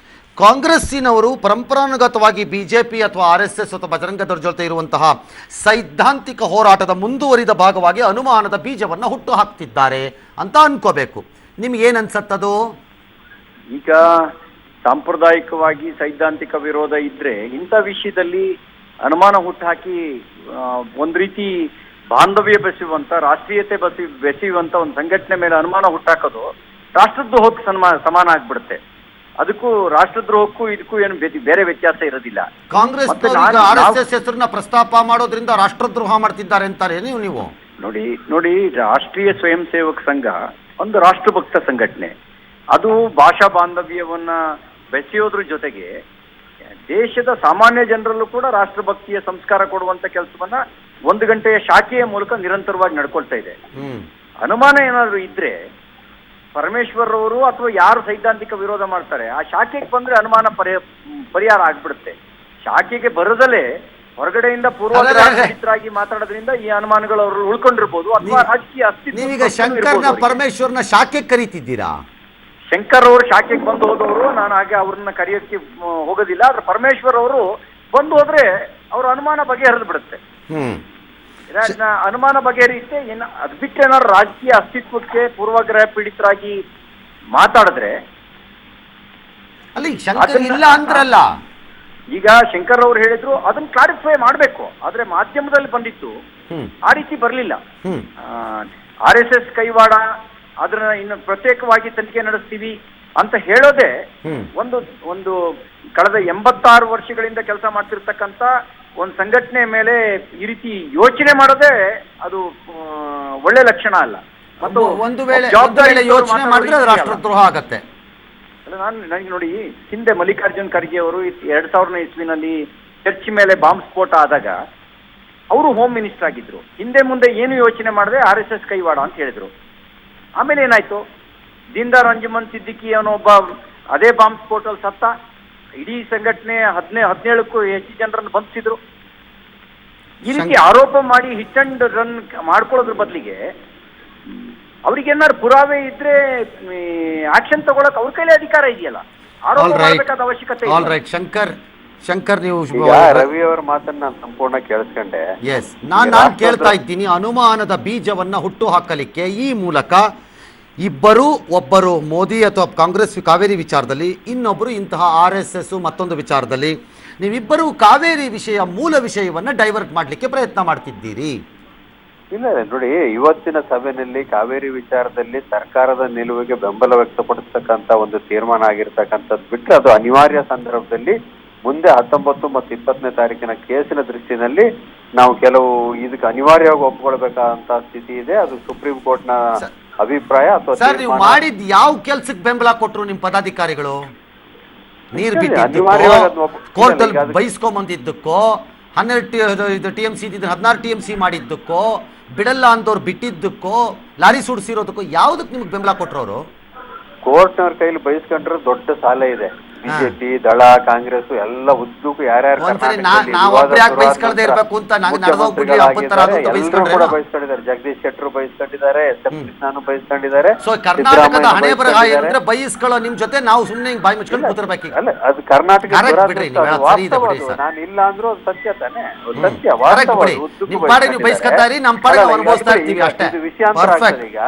ಕಾಂಗ್ರೆಸ್ಸಿನವರು ಪರಂಪರಾನುಗತವಾಗಿ ಬಿಜೆಪಿ ಅಥವಾ RSS ಅಥವಾ ಬಜರಂಗದವ್ರ ಜೊತೆ ಇರುವಂತಹ ಸೈದ್ಧಾಂತಿಕ ಹೋರಾಟದ ಮುಂದುವರಿದ ಭಾಗವಾಗಿ ಅನುಮಾನದ ಬೀಜವನ್ನು ಹುಟ್ಟು ಹಾಕ್ತಿದ್ದಾರೆ ಅಂತ ಅನ್ಕೋಬೇಕು. ನಿಮ್ಗೆ ಏನ್ ಅನ್ಸತ್ತದು? ಈಗ ಸಾಂಪ್ರದಾಯಿಕವಾಗಿ ಸೈದ್ಧಾಂತಿಕ ವಿರೋಧ ಇದ್ರೆ ಇಂಥ ವಿಷಯದಲ್ಲಿ ಅನುಮಾನ ಹುಟ್ಟುಹಾಕಿ ಒಂದ್ ರೀತಿ ಬಾಂಧವ್ಯ ಬೆಸೆಯುವಂತ, ರಾಷ್ಟ್ರೀಯತೆ ಬೆಸೆಯುವಂತ ಒಂದು ಸಂಘಟನೆ ಮೇಲೆ ಅನುಮಾನ ಹುಟ್ಟಾಕೋದು ರಾಷ್ಟ್ರದ್ರೋಹಕ್ಕೆ ಸಮಾನ ಆಗ್ಬಿಡುತ್ತೆ. ಅದಕ್ಕೂ ರಾಷ್ಟ್ರದ್ರೋಹಕ್ಕೂ ಇದಕ್ಕೂ ಏನು ಬೇರೆ ವ್ಯತ್ಯಾಸ ಇರೋದಿಲ್ಲ. ಕಾಂಗ್ರೆಸ್ RSS ಹೆಸರನ್ನ ಪ್ರಸ್ತಾಪ ಮಾಡೋದ್ರಿಂದ ರಾಷ್ಟ್ರದ್ರೋಹ ಮಾಡ್ತಿದ್ದಾರೆ ಅಂತಾರೆ ನೀವು. ನೋಡಿ ರಾಷ್ಟ್ರೀಯ ಸ್ವಯಂ ಸೇವಕ ಸಂಘ ಒಂದು ರಾಷ್ಟ್ರಭಕ್ತ ಸಂಘಟನೆ. ಅದು ಭಾಷಾ ಬಾಂಧವ್ಯವನ್ನ ಬೆಸೆಯೋದ್ರ ಜೊತೆಗೆ ದೇಶದ ಸಾಮಾನ್ಯ ಜನರಲ್ಲೂ ಕೂಡ ರಾಷ್ಟ್ರಭಕ್ತಿಯ ಸಂಸ್ಕಾರ ಕೊಡುವಂತ ಕೆಲಸವನ್ನ 1 ಗಂಟೆಯ ಶಾಖೆಯ ಮೂಲಕ ನಿರಂತರವಾಗಿ ನಡ್ಕೊಳ್ತಾ ಇದೆ. ಅನುಮಾನ ಏನಾದ್ರು ಇದ್ರೆ ಪರಮೇಶ್ವರ್ ಅವರು ಅಥವಾ ಯಾರು ಸೈದ್ಧಾಂತಿಕ ವಿರೋಧ ಮಾಡ್ತಾರೆ ಆ ಶಾಖೆಗೆ ಬಂದ್ರೆ ಅನುಮಾನ ಪರಿಹಾರ ಆಗ್ಬಿಡುತ್ತೆ. ಶಾಖೆಗೆ ಬರದಲೇ ಹೊರಗಡೆಯಿಂದ ಪೂರ್ವಗ್ರಹಿತರಾಗಿ ಮಾತಾಡೋದ್ರಿಂದ ಈ ಅನುಮಾನಗಳು ಅವರು ಉಳ್ಕೊಂಡಿರ್ಬೋದು, ಅಥವಾ ರಾಜಕೀಯ ಅಸ್ತಿತ್ವ. ನೀವೀಗ ಶಂಕರ್ನ ಪರಮೇಶ್ವರ್ನ ಶಾಖೆ ಕರೀತಿದ್ದೀರಾ? ಶಂಕರ್ ಅವರು ಶಾಖೆಗೆ ಬಂದು ಹೋದವರು, ನಾನು ಹಾಗೆ ಅವ್ರನ್ನ ಕರೆಯೋಕ್ಕೆ ಹೋಗೋದಿಲ್ಲ. ಆದ್ರೆ ಪರಮೇಶ್ವರ್ ಅವರು ಬಂದು ಹೋದ್ರೆ ಅವ್ರ ಅನುಮಾನ ಬಗೆಹರಿದು ಬಿಡುತ್ತೆ. ಅನುಮಾನ ಬಗೆಹರಿಯುತ್ತೆ. ಅದ್ ಬಿಟ್ಟರೆ ಏನಾದ್ರು ರಾಜಕೀಯ ಅಸ್ತಿತ್ವಕ್ಕೆ ಪೂರ್ವಗ್ರಹ ಪೀಡಿತರಾಗಿ ಮಾತಾಡಿದ್ರೆ ಅಲ್ಲಿ ಶಂಕರ್ ಇಲ್ಲ ಅಂದ್ರಲ್ಲ. ಈಗ ಶಂಕರ್ ಅವರು ಹೇಳಿದ್ರು ಅದನ್ನ ಕ್ಲಾರಿಫೈ ಮಾಡ್ಬೇಕು. ಆದ್ರೆ ಮಾಧ್ಯಮದಲ್ಲಿ ಬಂದಿತ್ತು, ಆ ರೀತಿ ಬರ್ಲಿಲ್ಲ. RSS ಕೈವಾಡ, ಅದನ್ನ ಇನ್ನು ಪ್ರತ್ಯೇಕವಾಗಿ ತನಿಖೆ ನಡೆಸ್ತೀವಿ ಅಂತ ಹೇಳೋದೇ ಒಂದು ಕಳೆದ 86 ವರ್ಷಗಳಿಂದ ಕೆಲಸ ಮಾಡ್ತಿರ್ತಕ್ಕಂಥ ಒಂದು ಸಂಘಟನೆ ಮೇಲೆ ಈ ರೀತಿ ಯೋಚನೆ ಮಾಡೋದೇ ಅದು ಒಳ್ಳೆ ಲಕ್ಷಣ ಅಲ್ಲ. ಮತ್ತು ಒಂದು ವೇಳೆ ಯೋಚನೆ ಮಾಡಿದ್ರೆ ರಾಷ್ಟ್ರದ್ರೋಹ ಆಗತ್ತೆ. ನನಗೆ ನೋಡಿ, ಹಿಂದೆ ಮಲ್ಲಿಕಾರ್ಜುನ್ ಖರ್ಗೆ ಅವರು 2000 ಇಸ್ವಿನಲ್ಲಿ ಚರ್ಚ್ ಮೇಲೆ ಬಾಂಬ್ ಸ್ಫೋಟ ಆದಾಗ ಅವರು ಹೋಮ್ ಮಿನಿಸ್ಟರ್ ಆಗಿದ್ರು. ಹಿಂದೆ ಮುಂದೆ ಏನು ಯೋಚನೆ ಮಾಡದೆ RSS ಕೈವಾಡ ಅಂತ ಹೇಳಿದ್ರು. ಆಮೇಲೆ ಏನಾಯ್ತು? ದೀನ್ದಾರ್ ಅಂಜುಮನ್ ಸಿದ್ದಿಕಿ ಅನ್ನೋ ಅದೇ ಬಾಂಬ್ ಸ್ಫೋಟಲ್ಲಿ ಸತ್ತ. ಇಡೀ ಸಂಘಟನೆ 17ಕ್ಕೂ ಹೆಚ್ಚು ಜನರನ್ನು ಬಂಧಿಸಿದ್ರು. ಈ ರೀತಿ ಆರೋಪ ಮಾಡಿ ಹಿಟ್ ಅಂಡ್ ರನ್ ಮಾಡ್ಕೊಳ್ಳೋದ್ರ ಬದಲಿಗೆ ಅವ್ರಿಗೇನಾದ್ರು ಪುರಾವೆ ಇದ್ರೆ ಆಕ್ಷನ್ ತಗೊಳಕ್ ಅವ್ರ ಕೈಲೇ ಅಧಿಕಾರ ಇದೆಯಲ್ಲ, ಆರೋಪ ಮಾಡಬೇಕಾದ ಅವಶ್ಯಕತೆ ಇಲ್ಲ. ಶಂಕರ್ ನೀವು ರವಿ ಅವರ ಮಾತನ್ನ ನಾನು ಸಂಪೂರ್ಣ ಕೇಳಿಸ್ಕೊಂಡೆ. ಎಸ್, ನಾನು ಕೇಳ್ತಾ ಇದ್ದೀನಿ, ಅನುಮಾನದ ಬೀಜವನ್ನ ಹುಟ್ಟು ಹಾಕಲಿಕ್ಕೆ ಈ ಮೂಲಕ ಒಬ್ಬರು ಮೋದಿ ಅಥವಾ ಕಾಂಗ್ರೆಸ್ ಕಾವೇರಿ ವಿಚಾರದಲ್ಲಿ, ಇನ್ನೊಬ್ಬರು ಇಂತಹ RSS ಮತ್ತೊಂದು ವಿಚಾರದಲ್ಲಿ, ನೀವಿಬ್ಬರು ಕಾವೇರಿ ಮೂಲ ವಿಷಯವನ್ನ ಡೈವರ್ಟ್ ಮಾಡಲಿಕ್ಕೆ ಪ್ರಯತ್ನ ಮಾಡ್ತಿದ್ದೀರಿ. ಇಲ್ಲ ನೋಡಿ, ಇವತ್ತಿನ ಸಭೆಯಲ್ಲಿ ಕಾವೇರಿ ವಿಚಾರದಲ್ಲಿ ಸರ್ಕಾರದ ನಿಲುವಿಗೆ ಬೆಂಬಲ ವ್ಯಕ್ತಪಡಿಸ್ತಕ್ಕಂಥ ಒಂದು ತೀರ್ಮಾನ ಆಗಿರ್ತಕ್ಕಂಥದ್ದು ಬಿಟ್ಟರೆ, ಅದು ಅನಿವಾರ್ಯ ಸಂದರ್ಭದಲ್ಲಿ ಮುಂದೆ 19 ಮತ್ತು 20ನೇ ತಾರೀಕಿನ ಕೇಸಿನ ದೃಷ್ಟಿನಲ್ಲಿ ನಾವು ಕೆಲವು ಇದಕ್ಕೆ ಅನಿವಾರ್ಯವಾಗಿ ಒಪ್ಕೊಳ್ಬೇಕಾದಂತ ಸ್ಥಿತಿ ಇದೆ. ಅದು ಸುಪ್ರೀಂ ಕೋರ್ಟ್ನ ಅಭಿಪ್ರಾಯ. ಅಥವಾ ನೀವು ಮಾಡಿದ್ ಯಾವ ಕೆಲ್ಸಕ್ಕೆ ಬೆಂಬಲ ಕೊಟ್ರು ನಿಮ್ ಪದಾಧಿಕಾರಿಗಳು? ನೀರ್ ಬಿಟ್ಟಿದ್ದಕ್ಕೋ, ಕೋರ್ಟ್ ಅಲ್ಲಿ ಬೈಸ್ಕೊಂಬಂದಿದ್ದಕ್ಕೋ, 12 TMC 16 TMC ಮಾಡಿದ್ದಕ್ಕೋ, ಬಿಡಲ್ಲ ಅಂದವ್ರು ಬಿಟ್ಟಿದ್ದಕ್ಕೋ, ಲಾರಿ ಸುಡಿಸಿರೋದಕ್ಕೋ ಯಾವ್ದಕ್ ನಿಮ್ಗೆ ಬೆಂಬಲ ಕೊಟ್ರು ಅವರು? ಕೋರ್ಟ್ನವ್ರ ಕೈಲಿ ಬಯಸ್ಕೊಂಡ್ರೆ ದೊಡ್ಡ ಸಾಲ ಇದೆ. ಬಿಜೆಪಿ, ದಳ, ಕಾಂಗ್ರೆಸ್ ಎಲ್ಲ ಉದ್ದಕ್ಕೂ ಯಾರ್ಯಾರು ಬಯಸ್ಕೊಂಡಿದ್ದಾರೆ. ಜಗದೀಶ್ ಶೆಟ್ಟರ್ ಬಯಸ್ಕೊಂಡಿದ್ದಾರೆ, SM ಕೃಷ್ಣನು ಬಯಸ್ಕೊಂಡಿದ್ದಾರೆ. ಕರ್ನಾಟಕದ ಹಣೆ ಬರಹ ಏನಂದ್ರೆ ಬಯಸ್ಕೊಳ್ಳೋ ನಿಮ್ ಜೊತೆ ನಾವು ಸುಮ್ಮನೆ ಬಾಯಿ ಮುಚ್ಕೊಂಡು ಕೂತಿರ್ಬೇಕು. ಅಲ್ಲ, ಅದು ಕರ್ನಾಟಕ ನಾನು ಇಲ್ಲ ಅಂದ್ರೂ ಅದು ಸತ್ಯ ತಾನೆ, ಸತ್ಯ ಬಯಸ್ಕೊತಾರಿ, ನಮ್ಮ ಪಡೆ ಅನುಭವಿಸ್ತಾ ಇರ್ತೀವಿ ಅಷ್ಟೇ. ವಿಷಯಾಂತರ ಈಗ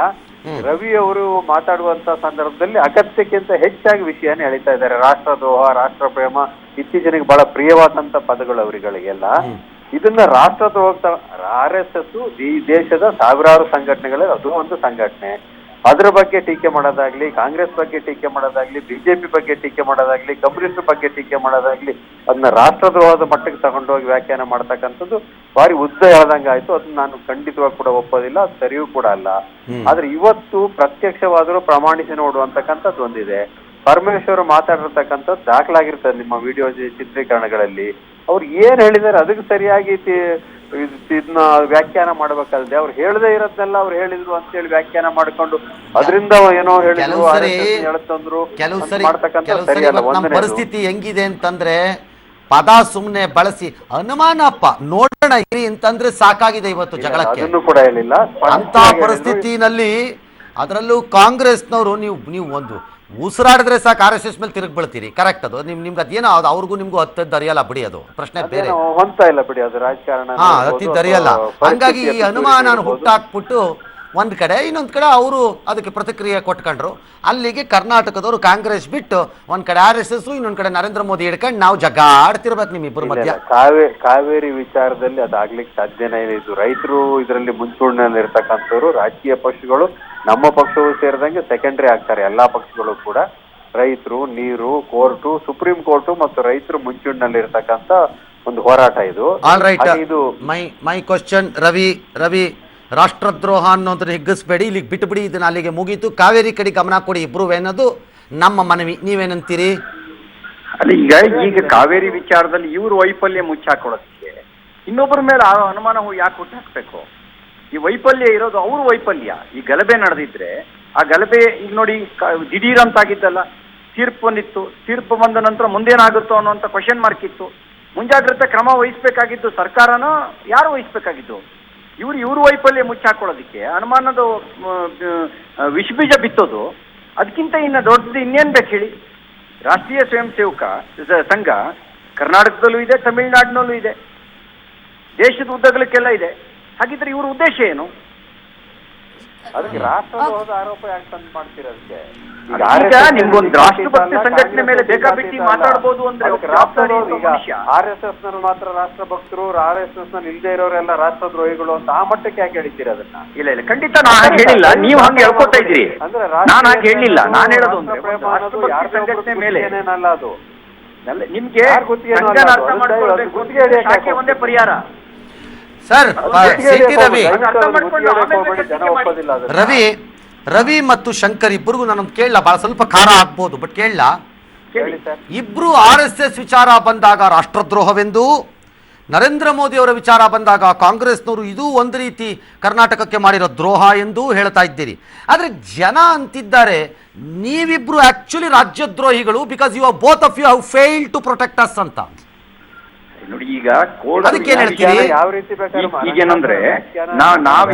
ರವಿ ಅವರು ಮಾತಾಡುವಂತ ಸಂದರ್ಭದಲ್ಲಿ ಅಗತ್ಯಕ್ಕಿಂತ ಹೆಚ್ಚಾಗಿ ವಿಷಯನ ಎಳಿತಾ ಇದ್ದಾರೆ. ರಾಷ್ಟ್ರದ್ರೋಹ, ರಾಷ್ಟ್ರ ಪ್ರೇಮ ಇತ್ತೀಚೆಗೆ ಬಹಳ ಪ್ರಿಯವಾದಂತ ಪದಗಳು ಅವರಿಗಳಿಗೆಲ್ಲ. ಇದನ್ನ ರಾಷ್ಟ್ರದ್ರೋಹ RSS ಈ ದೇಶದ ಸಾವಿರಾರು ಸಂಘಟನೆಗಳಲ್ಲಿ ಅದು ಒಂದು ಸಂಘಟನೆ. ಅದ್ರ ಬಗ್ಗೆ ಟೀಕೆ ಮಾಡೋದಾಗ್ಲಿ, ಕಾಂಗ್ರೆಸ್ ಬಗ್ಗೆ ಟೀಕೆ ಮಾಡೋದಾಗ್ಲಿ, ಬಿಜೆಪಿ ಬಗ್ಗೆ ಟೀಕೆ ಮಾಡೋದಾಗ್ಲಿ, ಕಮ್ಯುನಿಸ್ಟ್ ಬಗ್ಗೆ ಟೀಕೆ ಮಾಡೋದಾಗ್ಲಿ, ಅದನ್ನ ರಾಷ್ಟ್ರದ್ರೋಹದ ಮಟ್ಟಕ್ಕೆ ತಗೊಂಡೋಗಿ ವ್ಯಾಖ್ಯಾನ ಮಾಡ್ತಕ್ಕಂಥದ್ದು ಬಾರಿ ಉದ್ದ ಹೇಳ್ದಂಗೆ ಆಯ್ತು. ಅದನ್ನ ನಾನು ಖಂಡಿತವಾಗಿ ಕೂಡ ಒಪ್ಪೋದಿಲ್ಲ, ಅದು ಸರಿಯೂ ಕೂಡ ಅಲ್ಲ. ಆದ್ರೆ ಇವತ್ತು ಪ್ರತ್ಯಕ್ಷವಾದರೂ ಪ್ರಮಾಣಿಸಿ ನೋಡುವಂತಕ್ಕಂಥದ್ದು ಒಂದಿದೆ. ಪರಮೇಶ್ವರ್ ಮಾತಾಡಿರ್ತಕ್ಕಂಥದ್ದು ದಾಖಲಾಗಿರ್ತದೆ ನಿಮ್ಮ ವಿಡಿಯೋ ಚಿತ್ರೀಕರಣಗಳಲ್ಲಿ. ಅವ್ರು ಏನ್ ಹೇಳಿದಾರೆ ಅದಕ್ಕೆ ಸರಿಯಾಗಿ ಇದನ್ನ ವ್ಯಾಖ್ಯಾನ ಮಾಡ್ಬೇಕಾದ್ರೆ ಅವ್ರು ಹೇಳದೇ ಇರೋದ್ನೆಲ್ಲ ಅವ್ರು ಹೇಳಿದ್ರು ಅಂತ ಹೇಳಿ ವ್ಯಾಖ್ಯಾನ ಮಾಡ್ಕೊಂಡು ಅದರಿಂದ ಏನೋ ಹೇಳಿದ್ರು ಹೇಳ್ತಂದ್ರು ಮಾಡ್ತಕ್ಕಂಥ ಸರಿಯಲ್ಲ. ನಮ್ಮ ಪರಿಸ್ಥಿತಿ ಹೆಂಗಿದೆ ಅಂತಂದ್ರೆ ಪದ ಸುಮ್ನೆ ಬಳಸಿ ಅನುಮಾನಪ್ಪ ನೋಡೋಣ ಇರಿ ಅಂತಂದ್ರೆ ಸಾಕಾಗಿದೆ ಇವತ್ತು ಜಗಳಕ್ಕೆ. ಅದನ್ನು ಕೂಡ ಹೇಳಿಲ್ಲ. ಅಂತ ಪರಿಸ್ಥಿತಿನಲ್ಲಿ ಅದರಲ್ಲೂ ಕಾಂಗ್ರೆಸ್ನವರು ನೀವು ಒಂದು ಉಸಿರಾಡಿದ್ರೆ ಸಾಕು RSS ಮೇಲೆ ತಿರುಗಿ ಬೀಳ್ತೀರಿ. ಕರೆಕ್ಟ್ ಅದು ನಿಮ್ಗೆ ಅದೇನೋ ಅವ್ರಿಗೂ ನಿಮ್ಗೂ ಹತ್ತದ್ದು ಅರಿಯಲ್ಲ ಬಿಡಿ, ಅದು ಪ್ರಶ್ನೆ ಬೇರೆ. ಹೊಂತ ಇಲ್ಲ ಬಿಡಿ, ಅದು ರಾಜಕಾರಣ ಹತ್ತಿದ್ದು ಅರಿಯಲ್ಲ. ಹಂಗಾಗಿ ಈ ಅನುಮಾನ ಹುಟ್ಟಾಕ್ಬಿಟ್ಟು ಒಂದ್ ಕಡೆ ಇನ್ನೊಂದ್ ಕಡೆ ಅವರು ಅದಕ್ಕೆ ಪ್ರತಿಕ್ರಿಯೆ ಕೊಟ್ಕೊಂಡ್ರು. ಅಲ್ಲಿಗೆ ಕರ್ನಾಟಕದವರು ಕಾಂಗ್ರೆಸ್ ಬಿಟ್ಟು ಒಂದ್ ಕಡೆ RSS ಇನ್ನೊಂದ್ ಕಡೆ ನರೇಂದ್ರ ಮೋದಿ ಹಿಡ್ಕೊಂಡು ನಾವು ಜಗಾಡ್ತಿರ್ಬೇಕು ನಿಮ್ಮಿಬ್ಬರ ಮಧ್ಯ. ಕಾವೇರಿ ವಿಚಾರದಲ್ಲಿ ಅದಾಗ್ಲಿಕ್ಕೆ ಸಾಧ್ಯನೇ ಇದೆ. ಇದು ರೈತರು ಇದರಲ್ಲಿ ಮುಂಚೂಣಿನಲ್ಲಿ ಇರ್ತಕ್ಕಂಥವ್ರು, ರಾಜಕೀಯ ಪಕ್ಷಗಳು ನಮ್ಮ ಪಕ್ಷವು ಸೇರಿದಂಗೆ ಸೆಕೆಂಡರಿ ಆಗ್ತಾರೆ. ಎಲ್ಲಾ ಪಕ್ಷಗಳು ಕೂಡ ರೈತರು, ನೀರು, ಕೋರ್ಟು, ಸುಪ್ರೀಂ ಕೋರ್ಟು ಮತ್ತು ರೈತರು ಮುಂಚೂಣಿನಲ್ಲಿ ಇರ್ತಕ್ಕಂಥ ಒಂದು ಹೋರಾಟ ಇದು. ಆಲ್ ರೈಟ್, ಇದು ಮೈ ಕ್ವಶನ್ ರವಿ ರಾಷ್ಟ್ರದ್ರೋಹ ಅನ್ನೋದನ್ನ ಹಿಗ್ಗಿಸ್ಬೇಡಿ, ಇಲ್ಲಿಗೆ ಬಿಟ್ಟುಬಿಡಿ, ಇದನ್ನ ಅಲ್ಲಿಗೆ ಮುಗೀತು. ಕಾವೇರಿ ಕಡೆ ಗಮನ ಕೊಡಿ ಇಬ್ರು ಅನ್ನೋದು ನಮ್ಮ ಮನವಿ. ನೀವೇನಂತೀರಿ? ಅಲ್ಲ, ಈಗ ಕಾವೇರಿ ವಿಚಾರದಲ್ಲಿ ಇವ್ರ ವೈಫಲ್ಯ ಮುಚ್ಚಾಕೊಳೋದಕ್ಕೆ ಇನ್ನೊಬ್ಬರ ಮೇಲೆ ಅನುಮಾನ ಯಾಕೆ ಹುಟ್ಟಾಕ್ಬೇಕು? ಈ ವೈಫಲ್ಯ ಇರೋದು ಅವ್ರ ವೈಫಲ್ಯ. ಈ ಗಲಭೆ ನಡೆದಿದ್ರೆ ಆ ಗಲಭೆ ಈಗ ನೋಡಿ ದಿಢೀರ್ ಅಂತಾಗಿದ್ದಲ್ಲ, ತೀರ್ಪು ಬಂದಿತ್ತು. ತೀರ್ಪು ಬಂದ ನಂತರ ಮುಂದೇನಾಗುತ್ತೋ ಅನ್ನೋಂಥ ಕ್ವಶನ್ ಮಾರ್ಕ್ ಇತ್ತು. ಮುಂಜಾಗ್ರತೆ ಕ್ರಮ ವಹಿಸ್ಬೇಕಾಗಿದ್ದು ಸರ್ಕಾರನೋ ಯಾರು ವಹಿಸ್ಬೇಕಾಗಿದ್ದು? ಇವ್ರ ವೈಫಲ್ಯ ಮುಚ್ಚಾಕೊಳ್ಳೋದಕ್ಕೆ ಅನುಮಾನದ ವಿಷಬೀಜ ಬಿತ್ತೋದು, ಅದಕ್ಕಿಂತ ಇನ್ನು ದೊಡ್ಡದು ಇನ್ನೇನು ಬೇಕು ಹೇಳಿ? ರಾಷ್ಟ್ರೀಯ ಸ್ವಯಂ ಸೇವಕ ಸಂಘ ಕರ್ನಾಟಕದಲ್ಲೂ ಇದೆ, ತಮಿಳುನಾಡಿನಲ್ಲೂ ಇದೆ, ದೇಶದ ಉದ್ದಗಲಕ್ಕೆಲ್ಲ ಇದೆ. ಹಾಗಿದ್ರೆ ಇವ್ರ ಉದ್ದೇಶ ಏನು? ಅದಕ್ಕೆ ರಾಷ್ಟ್ರದ್ರೋಹದ ಆರೋಪ ಯಾಕೆ ತಂದು ಮಾಡ್ತಿರೋದಕ್ಕೆ? ಈಗ ನಿಮ್ಗೊಂದು ರಾಷ್ಟ್ರಭಕ್ತಿ ಸಂಘಟನೆ ಮೇಲೆ ಬೇಕಾಬಿಟ್ಟಿ ಮಾತಾಡ್ಬೋದು ಅಂದ್ರೆ RSS ನಲ್ಲಿ ಮಾತ್ರ ರಾಷ್ಟ್ರಭಕ್ತರು, RSS ನಲ್ಲಿ ಇಲ್ಲದೆ ಇರೋರೆಲ್ಲ ರಾಷ್ಟ್ರದ್ರೋಹಿಗಳು ಅಂತ ಆ ಮಟ್ಟಕ್ಕೆ ಯಾಕೆ ಹೇಳ್ತೀರಿ ಅದನ್ನ? ಇಲ್ಲ, ಖಂಡಿತ ನಾನು ಹಾಗೆ ಹೇಳಿಲ್ಲ, ನೀವು ಹಂಗೆ ಹೇಳ್ಕೊತಾ ಇದ್ರಿ. ನಾನು ಹಾಗೆ ಹೇಳಿಲ್ಲ. ನಾನು ಹೇಳೋದು ಅಂದ್ರೆ ಸಂಘಟನೆ ಮೇಲೆ ಏನೇನಲ್ಲ, ಅದು ನಿಮ್ಗೆ ಅರ್ಥ ಮಾಡ್ಕೊಳ್ಬೇಕು, ಶಾಖೆ ಒಂದೇ ಪರಿಹಾರ. ಸರ್, ರವಿ ಮತ್ತು ಶಂಕರ್ ಇಬ್ಬರಿಗೂ ನಾನು ಕೇಳಲ್ಲ, ಬಹಳ ಸ್ವಲ್ಪ ಖಾರ ಆಗ್ಬೋದು, ಬಟ್ ಕೇಳಲ್ಲ. ಇಬ್ರು RSS ವಿಚಾರ ಬಂದಾಗ ರಾಷ್ಟ್ರದ್ರೋಹವೆಂದು, ನರೇಂದ್ರ ಮೋದಿ ಅವರ ವಿಚಾರ ಬಂದಾಗ ಕಾಂಗ್ರೆಸ್ನವರು ಇದು ಒಂದು ರೀತಿ ಕರ್ನಾಟಕಕ್ಕೆ ಮಾಡಿರೋ ದ್ರೋಹ ಎಂದು ಹೇಳ್ತಾ ಇದ್ದೀರಿ. ಆದ್ರೆ ಜನ ಅಂತಿದ್ದಾರೆ ನೀವಿಬ್ರು ಆಕ್ಚುಲಿ ರಾಜ್ಯದ್ರೋಹಿಗಳು, because you are both of you have failed to protect us ಅಂತ. ನೋಡಿ, ಈಗ ಅದಕ್ಕೆ ಏನ್ ಹೇಳ್ತೀರಿ? ಯಾವ ರೀತಿ ಈಗೇನಂದ್ರೆ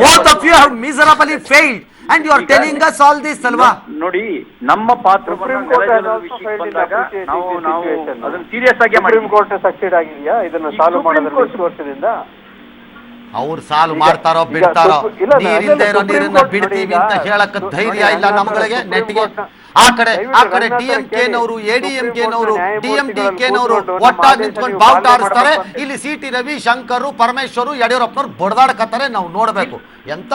both of you have miserably failed and you are telling us all this ಅಲ್ವಾ? ನೋಡಿ, ನಮ್ಮ ಪಾತ್ರ ಅದನ್ನ ಸೀರಿಯಸ್ ಆಗಿ ಸುಪ್ರೀಂ ಕೋರ್ಟ್ ಸಕ್ಸೀಡ್ ಆಗಿದೆಯಾ ಇದನ್ನ ಸಾಲ್ವ್ ಮಾಡೋದ್ರಲ್ಲಿ ಇಷ್ಟು ವರ್ಷದಿಂದ? ಅವ್ರು ಸಾಲ್ವ್ ಮಾಡ್ತಾರೋ ಬಿಡ್ತಾರೋ, ನೀರಿಲ್ಲದೆ ಇರೋ ನೀರನ್ನ ಬಿಡ್ತೀವಿ ಅಂತ ಹೇಳಕ್ ಧೈರ್ಯ ಇಲ್ಲ ನಮ್ಗಳಿಗೆ ನೆಟ್ಗೆ. ಆ ಕಡೆ DMK-ನವರು, ADMK-ನವರು, DMDK-ನವರು ಒಟ್ಟಾಗಿ ನಿಂತ್ಕೊಂಡು ಬಾವುಟ ಆಡಿಸ್ತಾರೆ. ಇಲ್ಲಿ CT ರವಿ, ಶಂಕರ್, ಪರಮೇಶ್ವರ್, ಯಡಿಯೂರಪ್ಪನವ್ರು ಬಡದಾಡ್ಕತ್ತಾರೆ. ನಾವು ನೋಡ್ಬೇಕು ಎಂತ.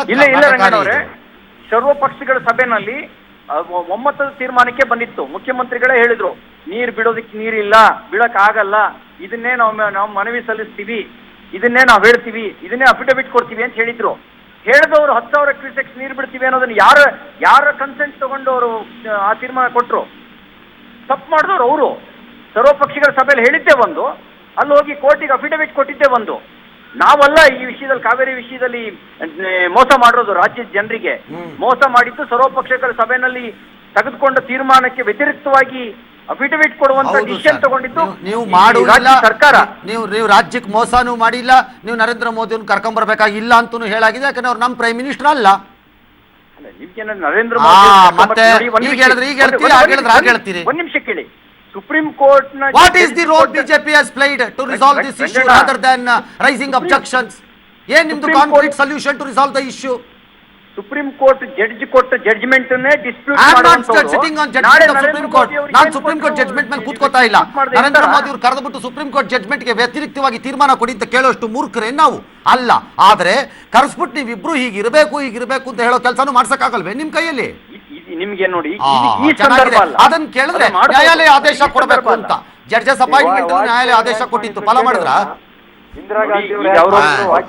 ಸರ್ವ ಪಕ್ಷಗಳ ಸಭೆನಲ್ಲಿ ಒಮ್ಮತದ ತೀರ್ಮಾನಕ್ಕೆ ಬಂದಿತ್ತು. ಮುಖ್ಯಮಂತ್ರಿಗಳೇ ಹೇಳಿದ್ರು, ನೀರು ಬಿಡೋದಕ್ಕೆ ನೀರಿಲ್ಲ, ಬಿಡಕ್ ಆಗಲ್ಲ, ಇದನ್ನೇ ನಾವು ಮನವಿ ಸಲ್ಲಿಸ್ತೀವಿ, ಇದನ್ನೇ ನಾವು ಹೇಳ್ತೀವಿ, ಇದನ್ನೇ ಅಫಿಡವಿಟ್ ಕೊಡ್ತೀವಿ ಅಂತ ಹೇಳಿದ್ರು. ಹೇಳಿದವರು 10,000 ಕ್ಯೂಸೆಕ್ಸ್ ನೀರು ಬಿಡ್ತೀವಿ ಅನ್ನೋದನ್ನ ಯಾರ ಕನ್ಸೆಂಟ್ ತಗೊಂಡು ಅವರು ಆ ತೀರ್ಮಾನ ಕೊಟ್ಟರು? ತಪ್ಪು ಮಾಡಿದವರು ಅವರು. ಸರ್ವಪಕ್ಷಿಗಳ ಸಭೆಯಲ್ಲಿ ಹೇಳಿದ್ದೇ ಒಂದು, ಅಲ್ಲಿ ಹೋಗಿ ಕೋರ್ಟಿಗೆ ಅಫಿಡವಿಟ್ ಕೊಟ್ಟಿದ್ದೇ ಒಂದು. ನಾವಲ್ಲ ಈ ವಿಷಯದಲ್ಲಿ, ಕಾವೇರಿ ವಿಷಯದಲ್ಲಿ ಮೋಸ ಮಾಡಿರೋದು ರಾಜ್ಯದ ಜನರಿಗೆ. ಮೋಸ ಮಾಡಿದ್ದು ಸರ್ವಪಕ್ಷಗಳ ಸಭೆಯಲ್ಲಿ ತೆಗೆದುಕೊಂಡ ತೀರ್ಮಾನಕ್ಕೆ ವ್ಯತಿರಿಕ್ತವಾಗಿ ಅಫಿಡವಿಟ್ ಕೊಡುವಂತ ಡಿಸಿಷನ್ ತಗೊಂಡಿದ್ದು ನೀವು ಮಾಡುವುದಿಲ್ಲ ಸರ್ಕಾರ. ನೀವು ರಾಜ್ಯಕ್ಕೆ ಮೋಸನೂ ಮಾಡಿಲ್ಲ, ನೀವು ನರೇಂದ್ರ ಮೋದಿಯನ್ನು ಕರ್ಕೊಂಡ್ಬರ್ಬೇಕಾಗಿಲ್ಲ ಅಂತೂ ಹೇಳಾಗಿದೆ. ಯಾಕಂದ್ರೆ ಅವ್ರು ನಮ್ಮ ಪ್ರೈಮ್ ಮಿನಿಸ್ಟರ್ ಅಲ್ಲ. ನರೇಂದ್ರ ಮೋದಿ ಒಂದ್ ನಿಮಿಷ ಕೇಳಿ. ಸುಪ್ರೀಂ ಕೋರ್ಟ್ ನ what is the role BJP has played to resolve this issue rather than raising objections? ಏನ್ ನಿಮ್ದು concrete solution to resolve the issue? Supreme court judge ಕೊಟ್ಟ ಜಡ್ಜ್ಮೆಂಟ್ ಡಿಸ್ಪ್ಯೂಟ್ ನಾನು ಸುಪ್ರೀಂ ಕೋರ್ಟ್ ಜಡ್ಜ್ಮೆಂಟ್ ಮೇಲೆ ಕೂತ್ಕೋತಾ ಇಲ್ಲ. ನರೇಂದ್ರ ಮೋದಿ ಅವರು ಕರೆದುಬಿಟ್ಟು supreme court judgment ಗೆ ವ್ಯತಿರಿಕ್ತವಾಗಿ ತೀರ್ಮಾನ ಕೊಡಿ ಅಂತ ಕೇಳೋಷ್ಟು ಮೂರ್ಖರೇ ನಾವು ಅಲ್ಲ. ಆದ್ರೆ ಕರೆಸ್ಬಿಟ್ಟು ನೀವಿಬ್ರು ಹೀಗಿರ್ಬೇಕು ಅಂತ ಹೇಳೋ ಕೆಲಸನೂ ಮಾಡ್ಸಕ್ಕಾಗಲ್ವೇ ನಿಮ್ ಕೈಯಲ್ಲಿ? ನಿಮ್ಗೆ ನೋಡಿ, ಅದನ್ನ ಕೇಳಿದ್ರೆ ನ್ಯಾಯಾಲಯ ಆದೇಶ ಕೊಡಬೇಕು ಅಂತ ಜಡ್ಜಸ್ ಅಪಾಯಿಂಟ್ಮೆಂಟ್ ನ್ಯಾಯಾಲಯ ಆದೇಶ ಕೊಟ್ಟಿತ್ತು, ಫಾಲೋ ಮಾಡಿದ್ರ? ಇಂದಿರಾ ಗಾಂಧಿ ಈಗ ಅವರು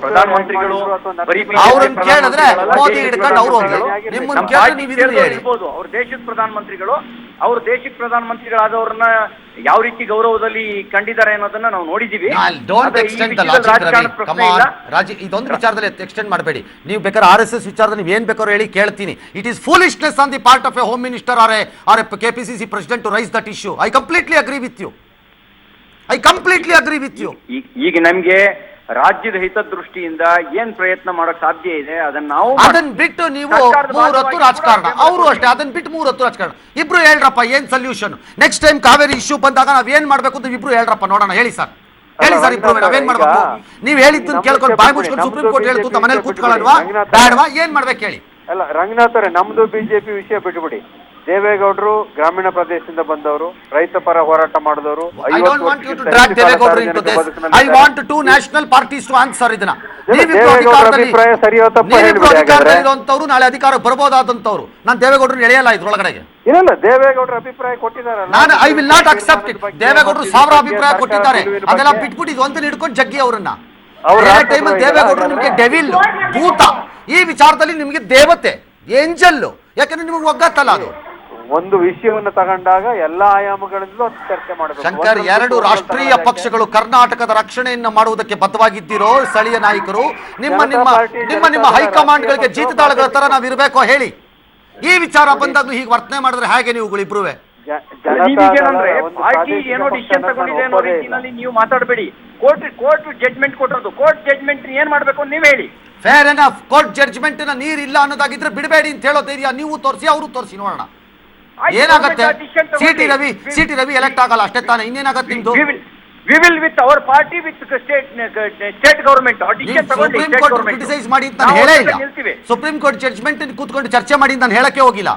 ಪ್ರಧಾನಮಂತ್ರಿಗಳು ಬರೀ ಅವ್ರನ್ನ ಕೇಳಿದ್ರೆ ಮೋದಿ ಹಿಡ್ಕೊಂಡು ಅವ್ರು ಹೋಗ್ಲಿ, ನಿಮ್ಮನ್ನ ಕೇಳಿದ್ರೆ ನೀವು ಇದನ್ನ ಹೇಳಿ. ಇರ್ಬೋದು ಅವ್ರ ದೇಶದ ಪ್ರಧಾನಮಂತ್ರಿಗಳು, ಅವ್ರ ದೇಶದ ಪ್ರಧಾನಮಂತ್ರಿಗಳಾದವ್ರನ್ನ ಯಾವ ರೀತಿ ಗೌರವದಲ್ಲಿ ಕಂಡಿದ್ದಾರೆ ಅನ್ನೋದನ್ನ ನಾವು ನೋಡಿದೀವಿ. Don't extend the logic Ravi, come on ರಾಜಿ, ಇದೊಂದು ವಿಚಾರದಲ್ಲಿ ಎಕ್ಸ್ಟೆಂಡ್ ಮಾಡಬೇಡಿ. ನೀವು ಬೇಕಾದ್ರೆ RSS ವಿಚಾರದಲ್ಲಿ ನೀವು ಏನ್ ಬೇಕಾದ್ರೂ ಹೇಳಿ, ಕೇಳ್ತೀನಿ. It is foolishness on the part of a home minister or a KPCC president to raise that issue. I completely agree with you. ಈಗ ನಮ್ಗೆ ರಾಜ್ಯದ ಹಿತದೃಷ್ಟಿಯಿಂದ ಏನ್ ಪ್ರಯತ್ನ ಮಾಡಕ್ ಸಾಧ್ಯ ಇದೆ ಅದನ್ನ ನಾವು ಅದನ್ನ ಬಿಟ್ಟು ನೀವು ಮೂರೊತ್ತು ರಾಜಕಾರಣ, ಅವರು ಅಷ್ಟೇ ಅದನ್ನ ಬಿಟ್ಟು ಮೂರೊತ್ತು ರಾಜಕಾರಣ. ಇಬ್ರು ಹೇಳ್ರಪ್ಪ ಏನ್ solution. Next time Kaveri issue ಬಂದಾಗ ನಾವ್ ಏನ್ ಮಾಡ್ಬೇಕು ಅಂತ ಇಬ್ರು ಹೇಳ್ರಪ್ಪ, ನೋಡೋಣ. ಹೇಳಿ ಸರ್ ಇಬ್ರು ನಾವೇನ್ ಮಾಡ್ಬೇಕು? ನೀವ್ ಹೇಳಿದ್ದನ್ನ ಕೇಳ್ಕೊಂಡು ಬಾಯ್ ಮುಚ್ಕೊಂಡು ಸುಪ್ರೀಂ ಕೋರ್ಟ್ ಹೇಳ್ತು ಅಂತ ಮನೇಲಿ ಕೂತ್ಕೊಳ್ಳಲ್ವಾ, ಬೇಡವಾ? ಏನ್ ಮಾಡ್ಬೇಕು ಹೇಳಿ? ಅಲ್ಲ ರಂಗನಾಥ್ ಅವರೇ, ನಮ್ದು ಬಿಜೆಪಿ ವಿಷಯ ಬಿಟ್ಬಿಡಿ. ದೇವೇಗೌಡರು ಗ್ರಾಮೀಣ ಪ್ರದೇಶದಿಂದ ಬಂದವರು, ರೈತ ಪರ ಹೋರಾಟ ಮಾಡಿದವರು. I don't want you to drag ದೇವೇಗೌಡರು into this. I want two national parties to answer ಇದನ್ನ. ನೀವಿಬ್ರು ಅಧಿಕಾರದಲ್ಲಿರುವಂತವ್ರು, ನಾಳೆ ಅಧಿಕಾರ ಬರ್ಬೋದಾದಂತವ್ರು. ನಾನು ದೇವೇಗೌಡರು ಎಳೆಯಲ್ಲ ಇದ್ರೊಳಗಡೆಗೆ. ಇಲ್ಲ, ದೇವೇಗೌಡರ ಅಭಿಪ್ರಾಯ ಕೊಟ್ಟಿದ್ದಾರಲ್ಲ, ನಾನು I will not accept it. ದೇವೇಗೌಡರು 1000 ಅಭಿಪ್ರಾಯ ಕೊಟ್ಟಿದ್ದಾರೆ, ಅದೆಲ್ಲ ಬಿಟ್ಬಿಟ್ಟು ಒಂದನ್ನ ಹಿಡ್ಕೊಂಡು ಜಗ್ಗಿ ಅವರನ್ನ. ಟೈಮಲ್ಲಿ ದೇವೇಗೌಡರು ನಿಮಗೆ ಡೆವಿಲ್, ಭೂತ. ಈ ವಿಚಾರದಲ್ಲಿ ನಿಮಗೆ ದೇವತೆ, ಏಂಜಲ್. ಯಾಕಂದ್ರೆ ನಿಮಗೆ ಒಗ್ಗತ್ತಲ್ಲ ಅದು. ಒಂದು ವಿಷಯವನ್ನು ತಗೊಂಡಾಗ ಎಲ್ಲಾ ಆಯಾಮಗಳಿಂದಲೂ ಚರ್ಚೆ ಮಾಡಬೇಕು. ಶಂಕರ್, ಎರಡು ರಾಷ್ಟ್ರೀಯ ಪಕ್ಷಗಳು ಕರ್ನಾಟಕದ ರಕ್ಷಣೆಯನ್ನ ಮಾಡುವುದಕ್ಕೆ ಬದ್ಧವಾಗಿದ್ದೀರೋ ಸ್ಥಳೀಯ ನಾಯಕರು, ನಿಮ್ಮ ನಿಮ್ಮ ನಿಮ್ಮ ನಿಮ್ಮ ಹೈಕಮಾಂಡ್ಗಳಿಗೆ ಜೀತದಾಳಗಳ ತರ ನಾವ್ ಇರಬೇಕೋ ಹೇಳಿ. ಈ ವಿಚಾರ ಬಂದಾಗ್ಲೂ ಹೀಗೆ ವರ್ತನೆ ಮಾಡಿದ್ರೆ ಹೇಗೆ ನೀವುಗಳಿಬ್ರು? ಪಾರ್ಟಿ ಏನೋ ಡಿಸಿಷನ್ ತಗೊಂಡಿದೆ ಅನ್ನೋ ರೀತಿಯಲ್ಲಿ ನೀವು ಮಾತಾಡಬೇಡಿ. ಕೋರ್ಟ್ ಜಡ್ಜ್ಮೆಂಟ್ ಕೊಟ್ಟಿರೋದು, ಕೋರ್ಟ್ ಜಡ್ಜ್ಮೆಂಟ್ ಏನ್ ಮಾಡ್ಬೇಕು ಅಂತ ನೀವ್ ಹೇಳಿ. Fair enough. ಕೋರ್ಟ್ ಜಡ್ಜ್ಮೆಂಟ್ ನ ನೀರಿಲ್ಲ ಅನ್ನೋದಾಗಿದ್ರೆ ಬಿಡಬೇಡಿ ಅಂತ ಹೇಳೋ ಧೈರ್ಯ ನೀವು ತೋರಿಸಿ, ಅವರು ತೋರಿಸಿ, ನೋಡೋಣ ಏನಾಗತ್ತೆ. ಸಿಟಿ ರವಿ ಎಲೆಕ್ಟ್ ಆಗಲ್ಲ ಅಷ್ಟೇ ತಾನೆ, ಇನ್ನೇನಾಗತ್ತೆ ನಿಮ್ದು? We will with our party with state government audition ತಗೊಂಡು ಸುಪ್ರೀಂ ಕೋರ್ಟ್ ಕ್ರಿಟಿಸೈಸ್ ಮಾಡಿ ಅಂತ ನಾನು ಹೇಳೇ ಇಲ್ಲ. ಸುಪ್ರೀಂ ಕೋರ್ಟ್ ಜಡ್ಜ್ಮೆಂಟ್ ಕೂತ್ಕೊಂಡು ಚರ್ಚೆ ಮಾಡಿ ನಾನು ಹೇಳಕ್ಕೆ ಹೋಗಿಲ್ಲ.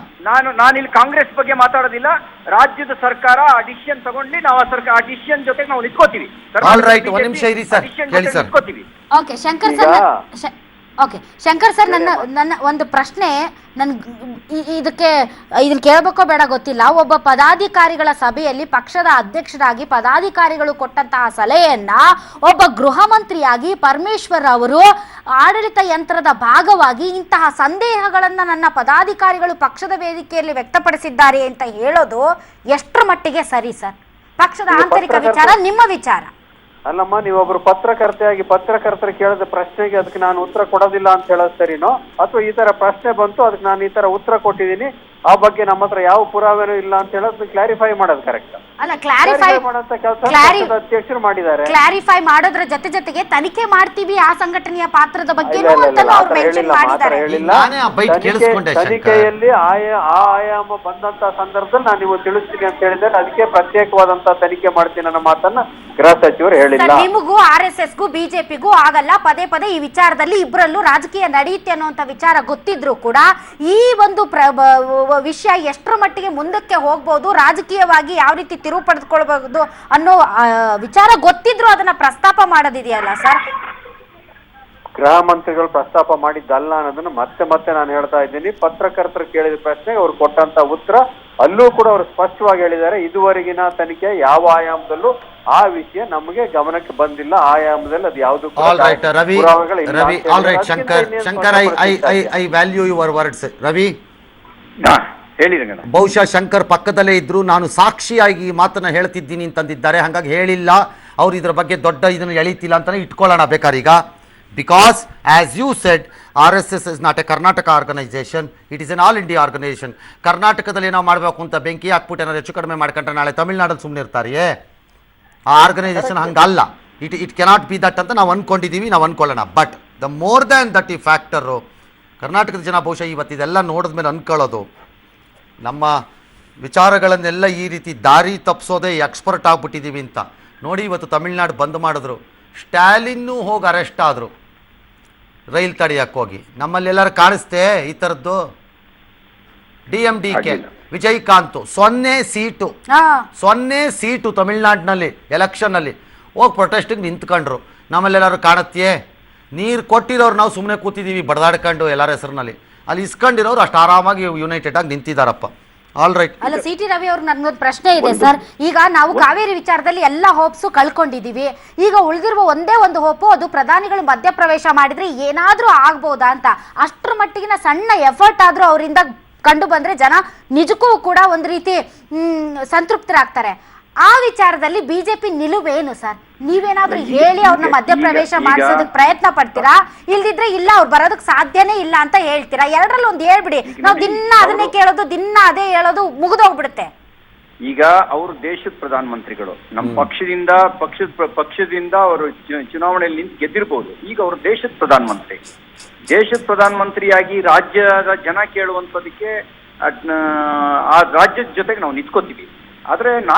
ನಾನು ಇಲ್ಲಿ ಕಾಂಗ್ರೆಸ್ ಬಗ್ಗೆ ಮಾತಾಡೋದಿಲ್ಲ. ರಾಜ್ಯದ ಸರ್ಕಾರ ಡಿಸಿಷನ್ ತಗೊಂಡು ನಾವು ಆ ಡಿಸಿಷನ್ ಜೊತೆಗೆ ನಾವು ನಿಂತ್ಕೋತೀವಿ. ಆಲ್ ರೈಟ್, ಒಂದು ನಿಮಿಷ ಇರಿ ಸರ್, ಹೇಳಿ sir. Okay Shankar sir, Shankar sir, ನನ್ನ ಒಂದು ಪ್ರಶ್ನೆ, ಇದನ್ನ ಕೇಳಬೇಕೋ ಬೇಡ ಗೊತ್ತಿಲ್ಲ. ಒಬ್ಬ ಪದಾಧಿಕಾರಿಗಳ ಸಭೆಯಲ್ಲಿ ಪಕ್ಷದ ಅಧ್ಯಕ್ಷರಾಗಿ ಪದಾಧಿಕಾರಿಗಳು ಕೊಟ್ಟಂತಹ ಸಲಹೆಯನ್ನ ಒಬ್ಬ ಗೃಹ ಮಂತ್ರಿಯಾಗಿ ಪರಮೇಶ್ವರ್ ಅವರು ಆಡಳಿತ ಯಂತ್ರದ ಭಾಗವಾಗಿ ಇಂತಹ ಸಂದೇಹಗಳನ್ನ ನನ್ನ ಪದಾಧಿಕಾರಿಗಳು ಪಕ್ಷದ ವೇದಿಕೆಯಲ್ಲಿ ವ್ಯಕ್ತಪಡಿಸಿದ್ದಾರೆ ಅಂತ ಹೇಳೋದು ಎಷ್ಟರ ಮಟ್ಟಿಗೆ ಸರಿ ಸರ್? ಪಕ್ಷದ ಆಂತರಿಕ ವಿಚಾರ, ನಿಮ್ಮ ವಿಚಾರ. ಅಲ್ಲಮ್ಮ, ನೀವೊಬ್ರು ಪತ್ರಕರ್ತೆಯಾಗಿ ಪತ್ರಕರ್ತರು ಕೇಳಿದ ಪ್ರಶ್ನೆಗೆ ಅದಕ್ಕೆ ನಾನು ಉತ್ತರ ಕೊಡೋದಿಲ್ಲ ಅಂತ ಹೇಳೋದು ಸರಿನೋ, ಅಥವಾ ಈ ತರ ಪ್ರಶ್ನೆ ಬಂತು ಅದಕ್ಕೆ ನಾನು ಈ ತರ ಉತ್ತರ ಕೊಟ್ಟಿದ್ದೀನಿ, ಆ ಬಗ್ಗೆ ನಮ್ಮ ಹತ್ರ ಯಾವ ಪುರಾವೆನೂ ಇಲ್ಲ ಅಂತ ಹೇಳೋದು ಕ್ಲಾರಿಫೈ ಮಾಡೋದು ಕರೆಕ್ಟ್ ಅಲ್ಲ? ಕ್ಲಾರಿಫೈ ಮಾಡೋಂತ ಕೆಲಸ ಅಧ್ಯಕ್ಷರು ಮಾಡಿದ್ದಾರೆ. ಕ್ಲಾರಿಫೈ ಮಾಡೋದ್ರ ಜೊತೆಗೆ ತನಿಖೆ ಮಾಡ್ತೀವಿ ಆ ಸಂಘಟನೆಯ ಪಾತ್ರದ ಬಗ್ಗೆ ತನಿಖೆಯಲ್ಲಿ ಆ ಆಯಾಮ ಬಂದಂತ ಸಂದರ್ಭದಲ್ಲಿ ನಾನು ನೀವು ತಿಳಿಸ್ತೀನಿ ಅಂತ ಹೇಳಿದ್ರೆ ಅದಕ್ಕೆ ಪ್ರತ್ಯೇಕವಾದಂತ ತನಿಖೆ ಮಾಡ್ತೀನಿ ಅನ್ನೋ ಮಾತನ್ನ ಗೃಹ ಸಚಿವರು ಹೇಳಿಲ್ಲ. ನಿಮಗೂ RSSಗೂ ಬಿಜೆಪಿಗೂ ಆಗಲ್ಲ. ಪದೇ ಪದೇ ಈ ವಿಚಾರದಲ್ಲಿ ಇಬ್ಬರಲ್ಲೂ ರಾಜಕೀಯ ನಡೆಯುತ್ತೆ ಅನ್ನುವಂತ ವಿಚಾರ ಗೊತ್ತಿದ್ರು ಕೂಡ ಈ ಒಂದು ವಿಷಯ ಎಷ್ಟರ ಮಟ್ಟಿಗೆ ಮುಂದಕ್ಕೆ ಹೋಗ್ಬೋದು, ರಾಜಕೀಯವಾಗಿ ಯಾವ ರೀತಿ ತಿರುವು ಪಡೆದುಕೊಳ್ಬಹುದು ಅನ್ನೋ ವಿಚಾರ ಗೊತ್ತಿದ್ರು ಅದನ್ನ ಪ್ರಸ್ತಾಪ ಮಾಡೋದಿದೆಯಲ್ಲ ಸರ್? ಗೃಹ ಮಂತ್ರಿಗಳು ಪ್ರಸ್ತಾಪ ಮಾಡಿದ್ದಲ್ಲ ಅನ್ನೋದನ್ನ ಮತ್ತೆ ನಾನು ಹೇಳ್ತಾ ಇದ್ದೀನಿ. ಪತ್ರಕರ್ತರು ಕೇಳಿದ ಪ್ರಶ್ನೆಗೆ ಅವ್ರು ಕೊಟ್ಟಂತ ಉತ್ತರ ಅಲ್ಲೂ ಕೂಡ ಅವರು ಸ್ಪಷ್ಟವಾಗಿ ಹೇಳಿದ್ದಾರೆ, ಇದುವರೆಗಿನ ತನಿಖೆ ಯಾವ ಆಯಾಮದಲ್ಲೂ ಆ ವಿಷಯ ನಮಗೆ ಗಮನಕ್ಕೆ ಬಂದಿಲ್ಲ, ಆಯಾಮದಲ್ಲಿ ಅದು ಯಾವುದು ರವಿ ಹೇಳಿ. ಬಹುಶಃ ಶಂಕರ್ ಪಕ್ಕದಲ್ಲೇ ಇದ್ರು, ನಾನು ಸಾಕ್ಷಿಯಾಗಿ ಈ ಮಾತನ್ನ ಹೇಳ್ತಿದ್ದೀನಿ ಅಂತಂದಿದ್ದಾರೆ. ಹಾಗಾಗಿ ಹೇಳಿಲ್ಲ ಅವ್ರು ಇದ್ರ ಬಗ್ಗೆ ದೊಡ್ಡ ಇದನ್ನು ಎಳೀತಿಲ್ಲ ಅಂತಾನೆ ಇಟ್ಕೊಳ್ಳೋಣ ಬೇಕಾದ್ರೆ ಈಗ. Because as you said, RSS is not a Karnataka organisation, it is an all India organisation. ಕರ್ನಾಟಕದಲ್ಲಿ ನಾವು ಮಾಡಬೇಕು ಅಂತ ಬೆಂಕಿ ಹಾಕ್ಬಿಟ್ಟು ಏನಾದ್ರು ಹೆಚ್ಚು ಕಡಿಮೆ ಮಾಡ್ಕೊಂಡ್ರೆ ನಾಳೆ ತಮಿಳ್ನಾಡಲ್ಲಿ ಸುಮ್ಮನೆ ಇರ್ತಾರೆಯೇ? ಆ ಆರ್ಗನೈಸೇಷನ್ ಹಂಗಲ್ಲ. ಇಟ್ ಕೆನಾಟ್ ಬಿ ದಟ್ ಅಂತ ನಾವು ಅಂದ್ಕೊಂಡಿದ್ದೀವಿ, ನಾವು ಅಂದ್ಕೊಳ್ಳೋಣ. But the more than that ಈ ಫ್ಯಾಕ್ಟರು, ಕರ್ನಾಟಕದ ಜನ ಬಹುಶಃ ಇವತ್ತಿದೆಲ್ಲ ನೋಡಿದ್ಮೇಲೆ ಅಂದ್ಕೊಳ್ಳೋದು ನಮ್ಮ ವಿಚಾರಗಳನ್ನೆಲ್ಲ ಈ ರೀತಿ ದಾರಿ ತಪ್ಪಿಸೋದೇ ಎಕ್ಸ್ಪರ್ಟ್ ಆಗ್ಬಿಟ್ಟಿದ್ದೀವಿ ಅಂತ. ನೋಡಿ, ಇವತ್ತು ತಮಿಳ್ನಾಡು ಬಂದ್ ಮಾಡಿದ್ರು, ಸ್ಟ್ಯಾಲಿನ್ನೂ ಹೋಗಿ ಅರೆಸ್ಟ್ ಆದರು ರೈಲ್ ತಡೆಯಕ್ಕೆ ಹೋಗಿ. ನಮ್ಮಲ್ಲೆಲ್ಲರೂ ಕಾಣಿಸ್ತೆ ಈ ಥರದ್ದು? DMDK ವಿಜಯಕಾಂತ್ 0 ಸೀಟು ತಮಿಳ್ನಾಡಿನಲ್ಲಿ ಎಲೆಕ್ಷನ್ನಲ್ಲಿ ಹೋಗಿ ಪ್ರೊಟೆಸ್ಟಿಗೆ ನಿಂತ್ಕೊಂಡ್ರು. ನಮ್ಮಲ್ಲೆಲ್ಲರೂ ಕಾಣುತ್ತೆ? ನೀರು ಕೊಟ್ಟಿರೋರು ನಾವು ಸುಮ್ಮನೆ ಕೂತಿದ್ದೀವಿ ಬಡದಾಡ್ಕೊಂಡು ಎಲ್ಲರ ಹೆಸರಿನಲ್ಲಿ. ಅಲ್ಲಿ ಇಸ್ಕೊಂಡಿರೋರು ಅಷ್ಟು ಆರಾಮಾಗಿ ಯುನೈಟೆಡ್ ಆಗಿ ನಿಂತಿದ್ದಾರಪ್ಪ. All right. ಅಲ್ಲ, ಸಿ ಟಿ ರವಿ ಅವ್ರಿಗೆ ನನ್ಗೊಂದು ಪ್ರಶ್ನೆ ಇದೆ ಸರ್. ಈಗ ನಾವು ಕಾವೇರಿ ವಿಚಾರದಲ್ಲಿ ಎಲ್ಲ ಹೋಪ್ಸು ಕಳ್ಕೊಂಡಿದೀವಿ. ಈಗ ಉಳಿದಿರುವ ಒಂದೇ ಒಂದು ಹೋಪು, ಅದು ಪ್ರಧಾನಿಗಳು ಮಧ್ಯಪ್ರವೇಶ ಮಾಡಿದ್ರೆ ಏನಾದ್ರೂ ಆಗ್ಬೋದಾ ಅಂತ. ಅಷ್ಟರ ಮಟ್ಟಿಗಿನ ಸಣ್ಣ ಎಫರ್ಟ್ ಆದ್ರೂ ಅವರಿಂದ ಕಂಡು ಬಂದ್ರೆ ಜನ ನಿಜಕ್ಕೂ ಕೂಡ ಒಂದು ರೀತಿ ಸಂತೃಪ್ತರಾಗ್ತಾರೆ. ಆ ವಿಚಾರದಲ್ಲಿ ಬಿಜೆಪಿ ನಿಲುವೇನು ಸರ್? ನೀವೇನಾದ್ರೂ ಹೇಳಿ ಅವ್ರನ್ನ ಮಧ್ಯಪ್ರವೇಶ ಮಾಡಿಸೋದಕ್ಕೆ ಪ್ರಯತ್ನ ಪಡ್ತೀರಾ? ಇಲ್ದಿದ್ರೆ ಇಲ್ಲ, ಅವ್ರು ಬರೋದಕ್ಕೆ ಸಾಧ್ಯನೇ ಇಲ್ಲ ಅಂತ ಹೇಳ್ತೀರಾ? ಎರಡರಲ್ಲಿ ಒಂದು ಹೇಳ್ಬಿಡಿ. ನಾವು ದಿನ ಅದನ್ನೇ ಕೇಳೋದು, ದಿನ ಅದೇ ಹೇಳೋದು, ಮುಗಿದೋಗ್ಬಿಡುತ್ತೆ. ಈಗ ಅವರು ದೇಶದ ಪ್ರಧಾನ ಮಂತ್ರಿಗಳು, ನಮ್ಮ ಪಕ್ಷದಿಂದ ಅವರು ಚುನಾವಣೆಯಲ್ಲಿ ನಿಂತು ಗೆದ್ದಿರ್ಬೋದು. ಈಗ ಅವರು ದೇಶದ ಪ್ರಧಾನಮಂತ್ರಿ. ದೇಶದ ಪ್ರಧಾನಮಂತ್ರಿಯಾಗಿ ರಾಜ್ಯದ ಜನ ಕೇಳುವಂಥದಕ್ಕೆ ಆ ರಾಜ್ಯದ ಜೊತೆಗೆ ನಾವು ನಿಂತ್ಕೋತೀವಿ. ಆದ್ರೆ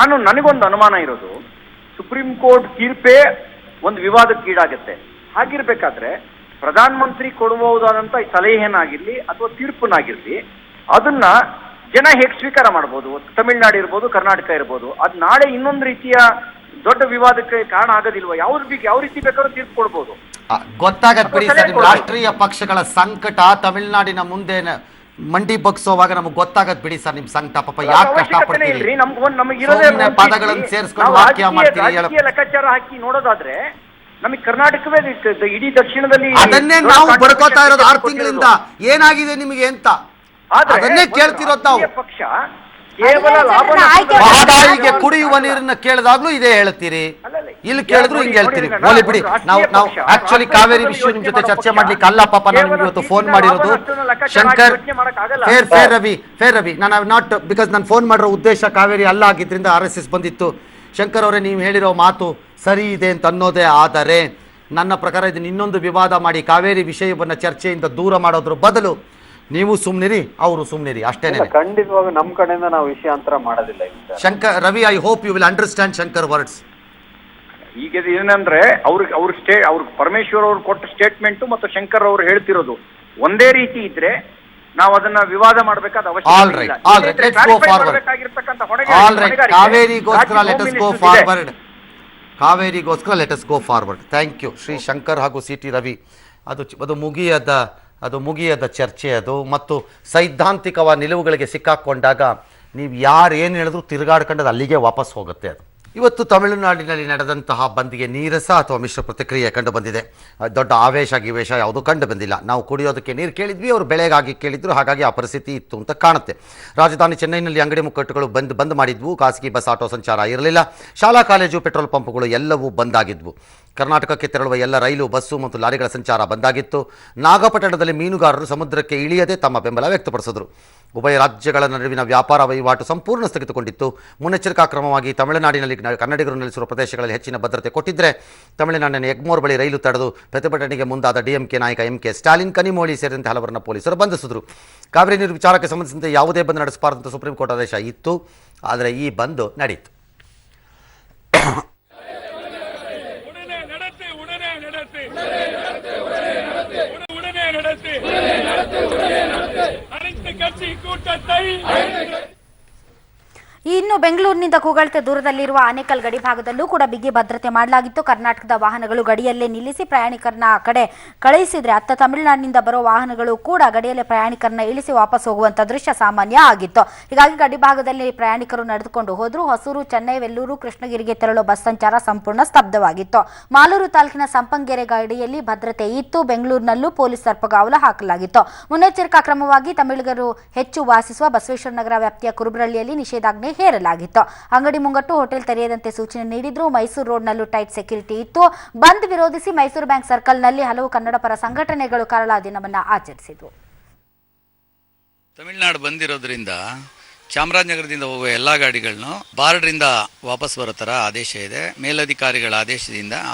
ನನಗೊಂದು ಅನುಮಾನ ಇರೋದು, ಸುಪ್ರೀಂ ಕೋರ್ಟ್ ತೀರ್ಪೇ ಒಂದು ವಿವಾದಕ್ಕೀಡಾಗತ್ತೆ. ಹಾಗಿರ್ಬೇಕಾದ್ರೆ ಪ್ರಧಾನ ಮಂತ್ರಿ ಕೊಡಬಹುದಾದಂತ ಸಲಹೆನಾಗಿರ್ಲಿ ಅಥವಾ ತೀರ್ಪನ್ನಾಗಿರ್ಲಿ, ಅದನ್ನ ಜನ ಹೇಗೆ ಸ್ವೀಕಾರ ಮಾಡ್ಬೋದು? ತಮಿಳ್ನಾಡು ಇರ್ಬೋದು, ಕರ್ನಾಟಕ ಇರ್ಬೋದು. ಅದು ನಾಳೆ ಇನ್ನೊಂದು ರೀತಿಯ ದೊಡ್ಡ ವಿವಾದಕ್ಕೆ ಕಾರಣ ಆಗೋದಿಲ್ವಾ? ಯಾವ ರೀತಿ ಬೇಕಾದ್ರೂ ತೀರ್ಪು ಕೊಡ್ಬೋದು. ಗೊತ್ತಾಗತ್ ಬಿಡಿ ಸರ್. ರಾಷ್ಟ್ರೀಯ ಪಕ್ಷಗಳ ಸಂಕಟ ತಮಿಳುನಾಡಿನ ಮುಂದೆ ಮಂಡಿ ಬಗ್ಸೋವಾಗ ನಮಗೆ ಗೊತ್ತಾಗತ್ ಬಿಡಿ ಸರ್ ನಿಮ್ ಸಂಕಟ. ಪಾಪ ಯಾಕೆ ಕಷ್ಟಪಡ್ತೀರಿ? ಪದಗಳನ್ನು ಸೇರಿಸ್ಕೊಂಡು ವಾಕ್ಯ ಮಾಡ್ತೀರಿ. ಲೆಕ್ಕಾಚಾರ ಹಾಕಿ ನೋಡೋದಾದ್ರೆ ನಮಗೆ ಕರ್ನಾಟಕವೇ ಇಡೀ ದಕ್ಷಿಣದಲ್ಲಿ ಅದನ್ನೇ ನಾವು ಬಡ್ಕೋತಾ ಇರೋದು 6 ತಿಂಗಳಿಂದ. ಏನಾಗಿದೆ ನಿಮಗೆ ಅಂತ ಅದನ್ನೇ ಕೇಳ್ತಿರೋದು ನಾವು. ಪಕ್ಷ ಕೇವಲ ಮಹದಾಯಿಗೆ ಕುಡಿಯುವ ನೀರನ್ನ ಕೇಳಿದಾಗ್ಲೂ ಇದೇ ಹೇಳ್ತೀರಿ, ಇಲ್ಲಿ ಕೇಳಿದ್ರು ಹಿಂಗೆ ಹೇಳ್ತೀರಿ. ಹೋಲಿ ಬಿಡಿ. ನಾವು ಆಕ್ಚುಲಿ ಕಾವೇರಿ ವಿಷಯ ನಿಮ್ ಜೊತೆ ಚರ್ಚೆ ಮಾಡ್ಲಿಕ್ಕೆ ಅಲ್ಲ ಪಾಪ ನಾನು ಇವತ್ತು ಫೋನ್ ಮಾಡಿರೋದು. ಶಂಕರ್, ಫೇರ್ ರವಿ, ನಾನು ನಾಟ್ ಬಿಕಾಸ್ ನಾನು ಫೋನ್ ಮಾಡಿರೋ ಉದ್ದೇಶ ಕಾವೇರಿ ಅಲ್ಲ ಆಗಿದ್ರಿಂದ RSS ಬಂದಿತ್ತು. ಶಂಕರ್ ಅವರೇ, ನೀವು ಹೇಳಿರೋ ಮಾತು ಸರಿ ಇದೆ ಅಂತ ಅನ್ನೋದೇ. ಆದರೆ ನನ್ನ ಪ್ರಕಾರ ಇದನ್ನ ಇನ್ನೊಂದು ವಿವಾದ ಮಾಡಿ ಕಾವೇರಿ ವಿಷಯವನ್ನು ಚರ್ಚೆಯಿಂದ ದೂರ ಮಾಡೋದ್ರ ಬದಲು ನೀವು ಸುಮ್ನಿರಿ, ಅವರು ಸುಮ್ನಿರಿ, ಅಷ್ಟೇನೆ. ಖಂಡಿತವಾಗ ನಮ್ಮ ಕಡೆಯಿಂದ ನಾವು ವಿಷಯಾಂತರ ಮಾಡೋದಿಲ್ಲ. Shankar Ravi, I hope you will understand Shankar words. ಈಗ ಏನಂದ್ರೆ ಅವ್ರ ಪರಮೇಶ್ವರ್ ಅವ್ರು ಕೊಟ್ಟ ಸ್ಟೇಟ್ಮೆಂಟ್ ಮತ್ತು ಶಂಕರ್ ಅವರು ಹೇಳ್ತಿರೋದು ಒಂದೇ ರೀತಿ ಇದ್ರೆ ನಾವು ಅದನ್ನ ವಿವಾದ ಮಾಡಬೇಕಾದ ಅವಶ್ಯಕತೆ ಇಲ್ಲ. ಕಾವೇರಿಗೋಸ್ಕರ let us go forward. Thank you Shri Shankar ಹಾಗೂ ಸಿ ಟಿ ರವಿ. ಅದು ಮುಗಿಯದ ಚರ್ಚೆ ಅದು. ಮತ್ತು ಸೈದ್ಧಾಂತಿಕವಾದ ನಿಲುವುಗಳಿಗೆ ಸಿಕ್ಕಾಕೊಂಡಾಗ ನೀವು ಯಾರು ಏನು ಹೇಳಿದ್ರು ತಿರುಗಾಡ್ಕೊಂಡದ್ದು ಅಲ್ಲಿಗೆ ವಾಪಸ್ ಹೋಗುತ್ತೆ ಅದು. ಇವತ್ತು ತಮಿಳುನಾಡಿನಲ್ಲಿ ನಡೆದಂತಹ ಬಂದ್ಗೆ ನೀರಸ ಅಥವಾ ಮಿಶ್ರ ಪ್ರತಿಕ್ರಿಯೆ ಕಂಡು ಬಂದಿದೆ. ದೊಡ್ಡ ಆವೇಶ ಗಿವೇಶ ಯಾವುದೂ ಕಂಡು ಬಂದಿಲ್ಲ. ನಾವು ಕುಡಿಯೋದಕ್ಕೆ ನೀರು ಕೇಳಿದ್ವಿ, ಅವರು ಬೆಳೆಗಾಗಿ ಕೇಳಿದ್ರು, ಹಾಗಾಗಿ ಆ ಪರಿಸ್ಥಿತಿ ಇತ್ತು ಅಂತ ಕಾಣುತ್ತೆ. ರಾಜಧಾನಿ ಚೆನ್ನೈನಲ್ಲಿ ಅಂಗಡಿ ಮುಕ್ಕಟ್ಟುಗಳು ಬಂದ್ ಮಾಡಿದ್ವು. ಖಾಸಗಿ ಬಸ್, ಆಟೋ ಸಂಚಾರ ಇರಲಿಲ್ಲ. ಶಾಲಾ ಕಾಲೇಜು, ಪೆಟ್ರೋಲ್ ಪಂಪ್ಗಳು ಎಲ್ಲವೂ ಬಂದಾಗಿದ್ವು. ಕರ್ನಾಟಕಕ್ಕೆ ತೆರಳುವ ಎಲ್ಲ ರೈಲು, ಬಸ್ಸು ಮತ್ತು ಲಾರಿಗಳ ಸಂಚಾರ ಬಂದಾಗಿತ್ತು. ನಾಗಪಟ್ಟಣದಲ್ಲಿ ಮೀನುಗಾರರು ಸಮುದ್ರಕ್ಕೆ ಇಳಿಯದೆ ತಮ್ಮ ಬೆಂಬಲ ವ್ಯಕ್ತಪಡಿಸಿದರು. ಉಭಯ ರಾಜ್ಯಗಳ ನಡುವಿನ ವ್ಯಾಪಾರ ವಹಿವಾಟು ಸಂಪೂರ್ಣ ಸ್ಥಗಿತಗೊಂಡಿತ್ತು. ಮುನ್ನೆಚ್ಚರಿಕಾ ಕ್ರಮವಾಗಿ ತಮಿಳುನಾಡಿನಲ್ಲಿ ಕನ್ನಡಿಗರು ನೆಲೆಸಿರುವ ಪ್ರದೇಶಗಳಲ್ಲಿ ಹೆಚ್ಚಿನ ಭದ್ರತೆ ಕೊಟ್ಟಿದ್ದರೆ ತಮಿಳುನಾಡಿನ ಎಗ್ಮೋರ್ ಬಳಿ ರೈಲು ತಡೆದು ಪ್ರತಿಭಟನೆಗೆ ಮುಂದಾದ ಡಿಎಂಕೆ ನಾಯಕ MK ಸ್ಟಾಲಿನ್, ಕನಿಮೋಳಿ ಸೇರಿದಂತೆ ಹಲವರನ್ನು ಪೊಲೀಸರು ಬಂಧಿಸಿದರು. ಕಾವೇರಿ ನೀರು ವಿಚಾರಕ್ಕೆ ಸಂಬಂಧಿಸಿದಂತೆ ಯಾವುದೇ ಬಂದ್ ನಡೆಸಬಾರದಂತ ಸುಪ್ರೀಂ ಕೋರ್ಟ್ ಆದೇಶ ಇತ್ತು. ಆದರೆ ಈ ಬಂದ್ ನಡೀತು. ಇನ್ನು ಬೆಂಗಳೂರಿನಿಂದ ಕೂಗಳತೆ ದೂರದಲ್ಲಿರುವ ಆನೇಕಲ್ ಗಡಿ ಭಾಗದಲ್ಲೂ ಕೂಡ ಬಿಗಿ ಭದ್ರತೆ ಮಾಡಲಾಗಿತ್ತು. ಕರ್ನಾಟಕದ ವಾಹನಗಳು ಗಡಿಯಲ್ಲೇ ನಿಲ್ಲಿಸಿ ಪ್ರಯಾಣಿಕರನ್ನ ಆ ಕಡೆ ಕಳುಹಿಸಿದ್ರೆ, ಅತ್ತ ತಮಿಳುನಾಡಿನಿಂದ ಬರೋ ವಾಹನಗಳು ಕೂಡ ಗಡಿಯಲ್ಲೇ ಪ್ರಯಾಣಿಕರನ್ನ ಇಳಿಸಿ ವಾಪಸ್ ಹೋಗುವಂತ ದೃಶ್ಯ ಸಾಮಾನ್ಯ ಆಗಿತ್ತು. ಹೀಗಾಗಿ ಗಡಿ ಭಾಗದಲ್ಲಿ ಪ್ರಯಾಣಿಕರು ನಡೆದುಕೊಂಡು ಹೋದ್ರು. ಹೊಸೂರು, ಚೆನ್ನೈ, ವೆಲ್ಲೂರು, ಕೃಷ್ಣಗಿರಿಗೆ ತೆರಳುವ ಬಸ್ ಸಂಚಾರ ಸಂಪೂರ್ಣ ಸ್ತಬ್ಧವಾಗಿತ್ತು. ಮಾಲೂರು ತಾಲೂಕಿನ ಸಂಪಂಗೆರೆ ಗಡಿಯಲ್ಲಿ ಭದ್ರತೆ ಇತ್ತು. ಬೆಂಗಳೂರಿನಲ್ಲೂ ಪೊಲೀಸ್ ಸರ್ಪಗಾವಲ ಹಾಕಲಾಗಿತ್ತು. ಮುನ್ನೆಚ್ಚರಿಕಾ ಕ್ರಮವಾಗಿ ತಮಿಳಿಗರು ಹೆಚ್ಚು ವಾಸಿಸುವ ಬಸವೇಶ್ವರ ನಗರ ವ್ಯಾಪ್ತಿಯ ಕುರುಬರಳ್ಳಿಯಲ್ಲಿ ನಿಷೇಧಾಜ್ಞೆ ಹೇರಲಾಗಿತ್ತು. ಅಂಗಡಿ ಮುಂಗಟ್ಟು, ಹೋಟೆಲ್ ತೆರೆಯದಂತೆ ಸೂಚನೆ ನೀಡಿದ್ರು. ಮೈಸೂರು ರೋಡ್ನಲ್ಲೂ ಟೈಟ್ ಸೆಕ್ಯೂರಿಟಿ ಇತ್ತು. ಬಂದ್ ವಿರೋಧಿಸಿ ಮೈಸೂರು ಬ್ಯಾಂಕ್ ಸರ್ಕಲ್ನಲ್ಲಿ ಹಲವು ಕನ್ನಡ ಪರ ಸಂಘಟನೆಗಳು ಕರಾಳ ದಿನವನ್ನು ಆಚರಿಸಿದ್ವು. ತಮಿಳುನಾಡು ಬಂದಿರೋದ್ರಿಂದ ಚಾಮರಾಜನಗರದಿಂದ ಹೋಗುವ ಎಲ್ಲ ಗಾಡಿಗಳನ್ನು ಬಾರ್ಡ್ರಿಂದ ವಾಪಸ್ ಬರೋ ಥರ ಆದೇಶ ಇದೆ. ಮೇಲಧಿಕಾರಿಗಳ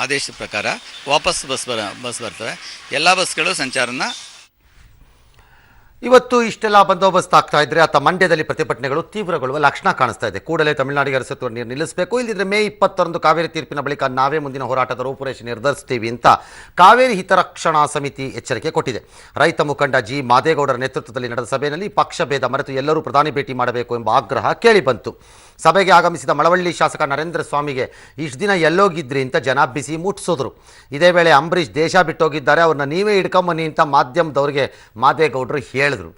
ಆದೇಶದ ಪ್ರಕಾರ ವಾಪಸ್ ಬಸ್ ಬರ್ತವೆ. ಎಲ್ಲ ಬಸ್ಗಳು ಸಂಚಾರನ ಇವತ್ತು ಇಷ್ಟೆಲ್ಲ ಬಂದೋಬಸ್ತ್ ಆಗ್ತಾ ಇದ್ರೆ ಅತ್ತ ಮಂಡ್ಯದಲ್ಲಿ ಪ್ರತಿಭಟನೆಗಳು ತೀವ್ರಗೊಳ್ಳುವ ಲಕ್ಷಣ ಕಾಣಿಸ್ತಾ ಇದೆ. ಕೂಡಲೇ ತಮಿಳುನಾಡಿಗೆ ಹರಿಸುವ ನೀರು ನಿಲ್ಲಿಸಬೇಕು, ಇಲ್ಲದಿದ್ದರೆ ಮೇ 20ರಂದು ಕಾವೇರಿ ತೀರ್ಪಿನ ಬಳಿಕ ನಾವೇ ಮುಂದಿನ ಹೋರಾಟದ ರೂಪುರೇಷೆ ನಿರ್ಧರಿಸ್ತೀವಿ ಅಂತ ಕಾವೇರಿ ಹಿತರಕ್ಷಣಾ ಸಮಿತಿ ಎಚ್ಚರಿಕೆ ಕೊಟ್ಟಿದೆ. ರೈತ ಮುಖಂಡ ಜಿ ಮಾದೇಗೌಡರ ನೇತೃತ್ವದಲ್ಲಿ ನಡೆದ ಸಭೆಯಲ್ಲಿ ಪಕ್ಷ ಭೇದ ಮರೆತು ಎಲ್ಲರೂ ಪ್ರಧಾನಿ ಭೇಟಿ ಮಾಡಬೇಕು ಎಂಬ ಆಗ್ರಹ ಕೇಳಿಬಂತು. ಸಭೆಗೆ ಆಗಮಿಸಿದ ಮಳವಳ್ಳಿ ಶಾಸಕ ನರೇಂದ್ರ ಸ್ವಾಮಿಗೆ ಇಷ್ಟು ದಿನ ಎಲ್ಲೋಗಿದ್ರಿ ಅಂತ ಜನ ಬಿಸಿ ಮುಟ್ಟಿಸಿದ್ರು. ಇದೇ ವೇಳೆ ಅಂಬರೀಷ್ ದೇಶ ಬಿಟ್ಟೋಗಿದ್ದಾರೆ, ಅವ್ರನ್ನ ನೀವೇ ಹಿಡ್ಕೊಂಬನ್ನಿ ಅಂತ ಮಾಧ್ಯಮದವ್ರಿಗೆ ಮಾದೇಗೌಡರು ಹೇಳಿದ್ರು.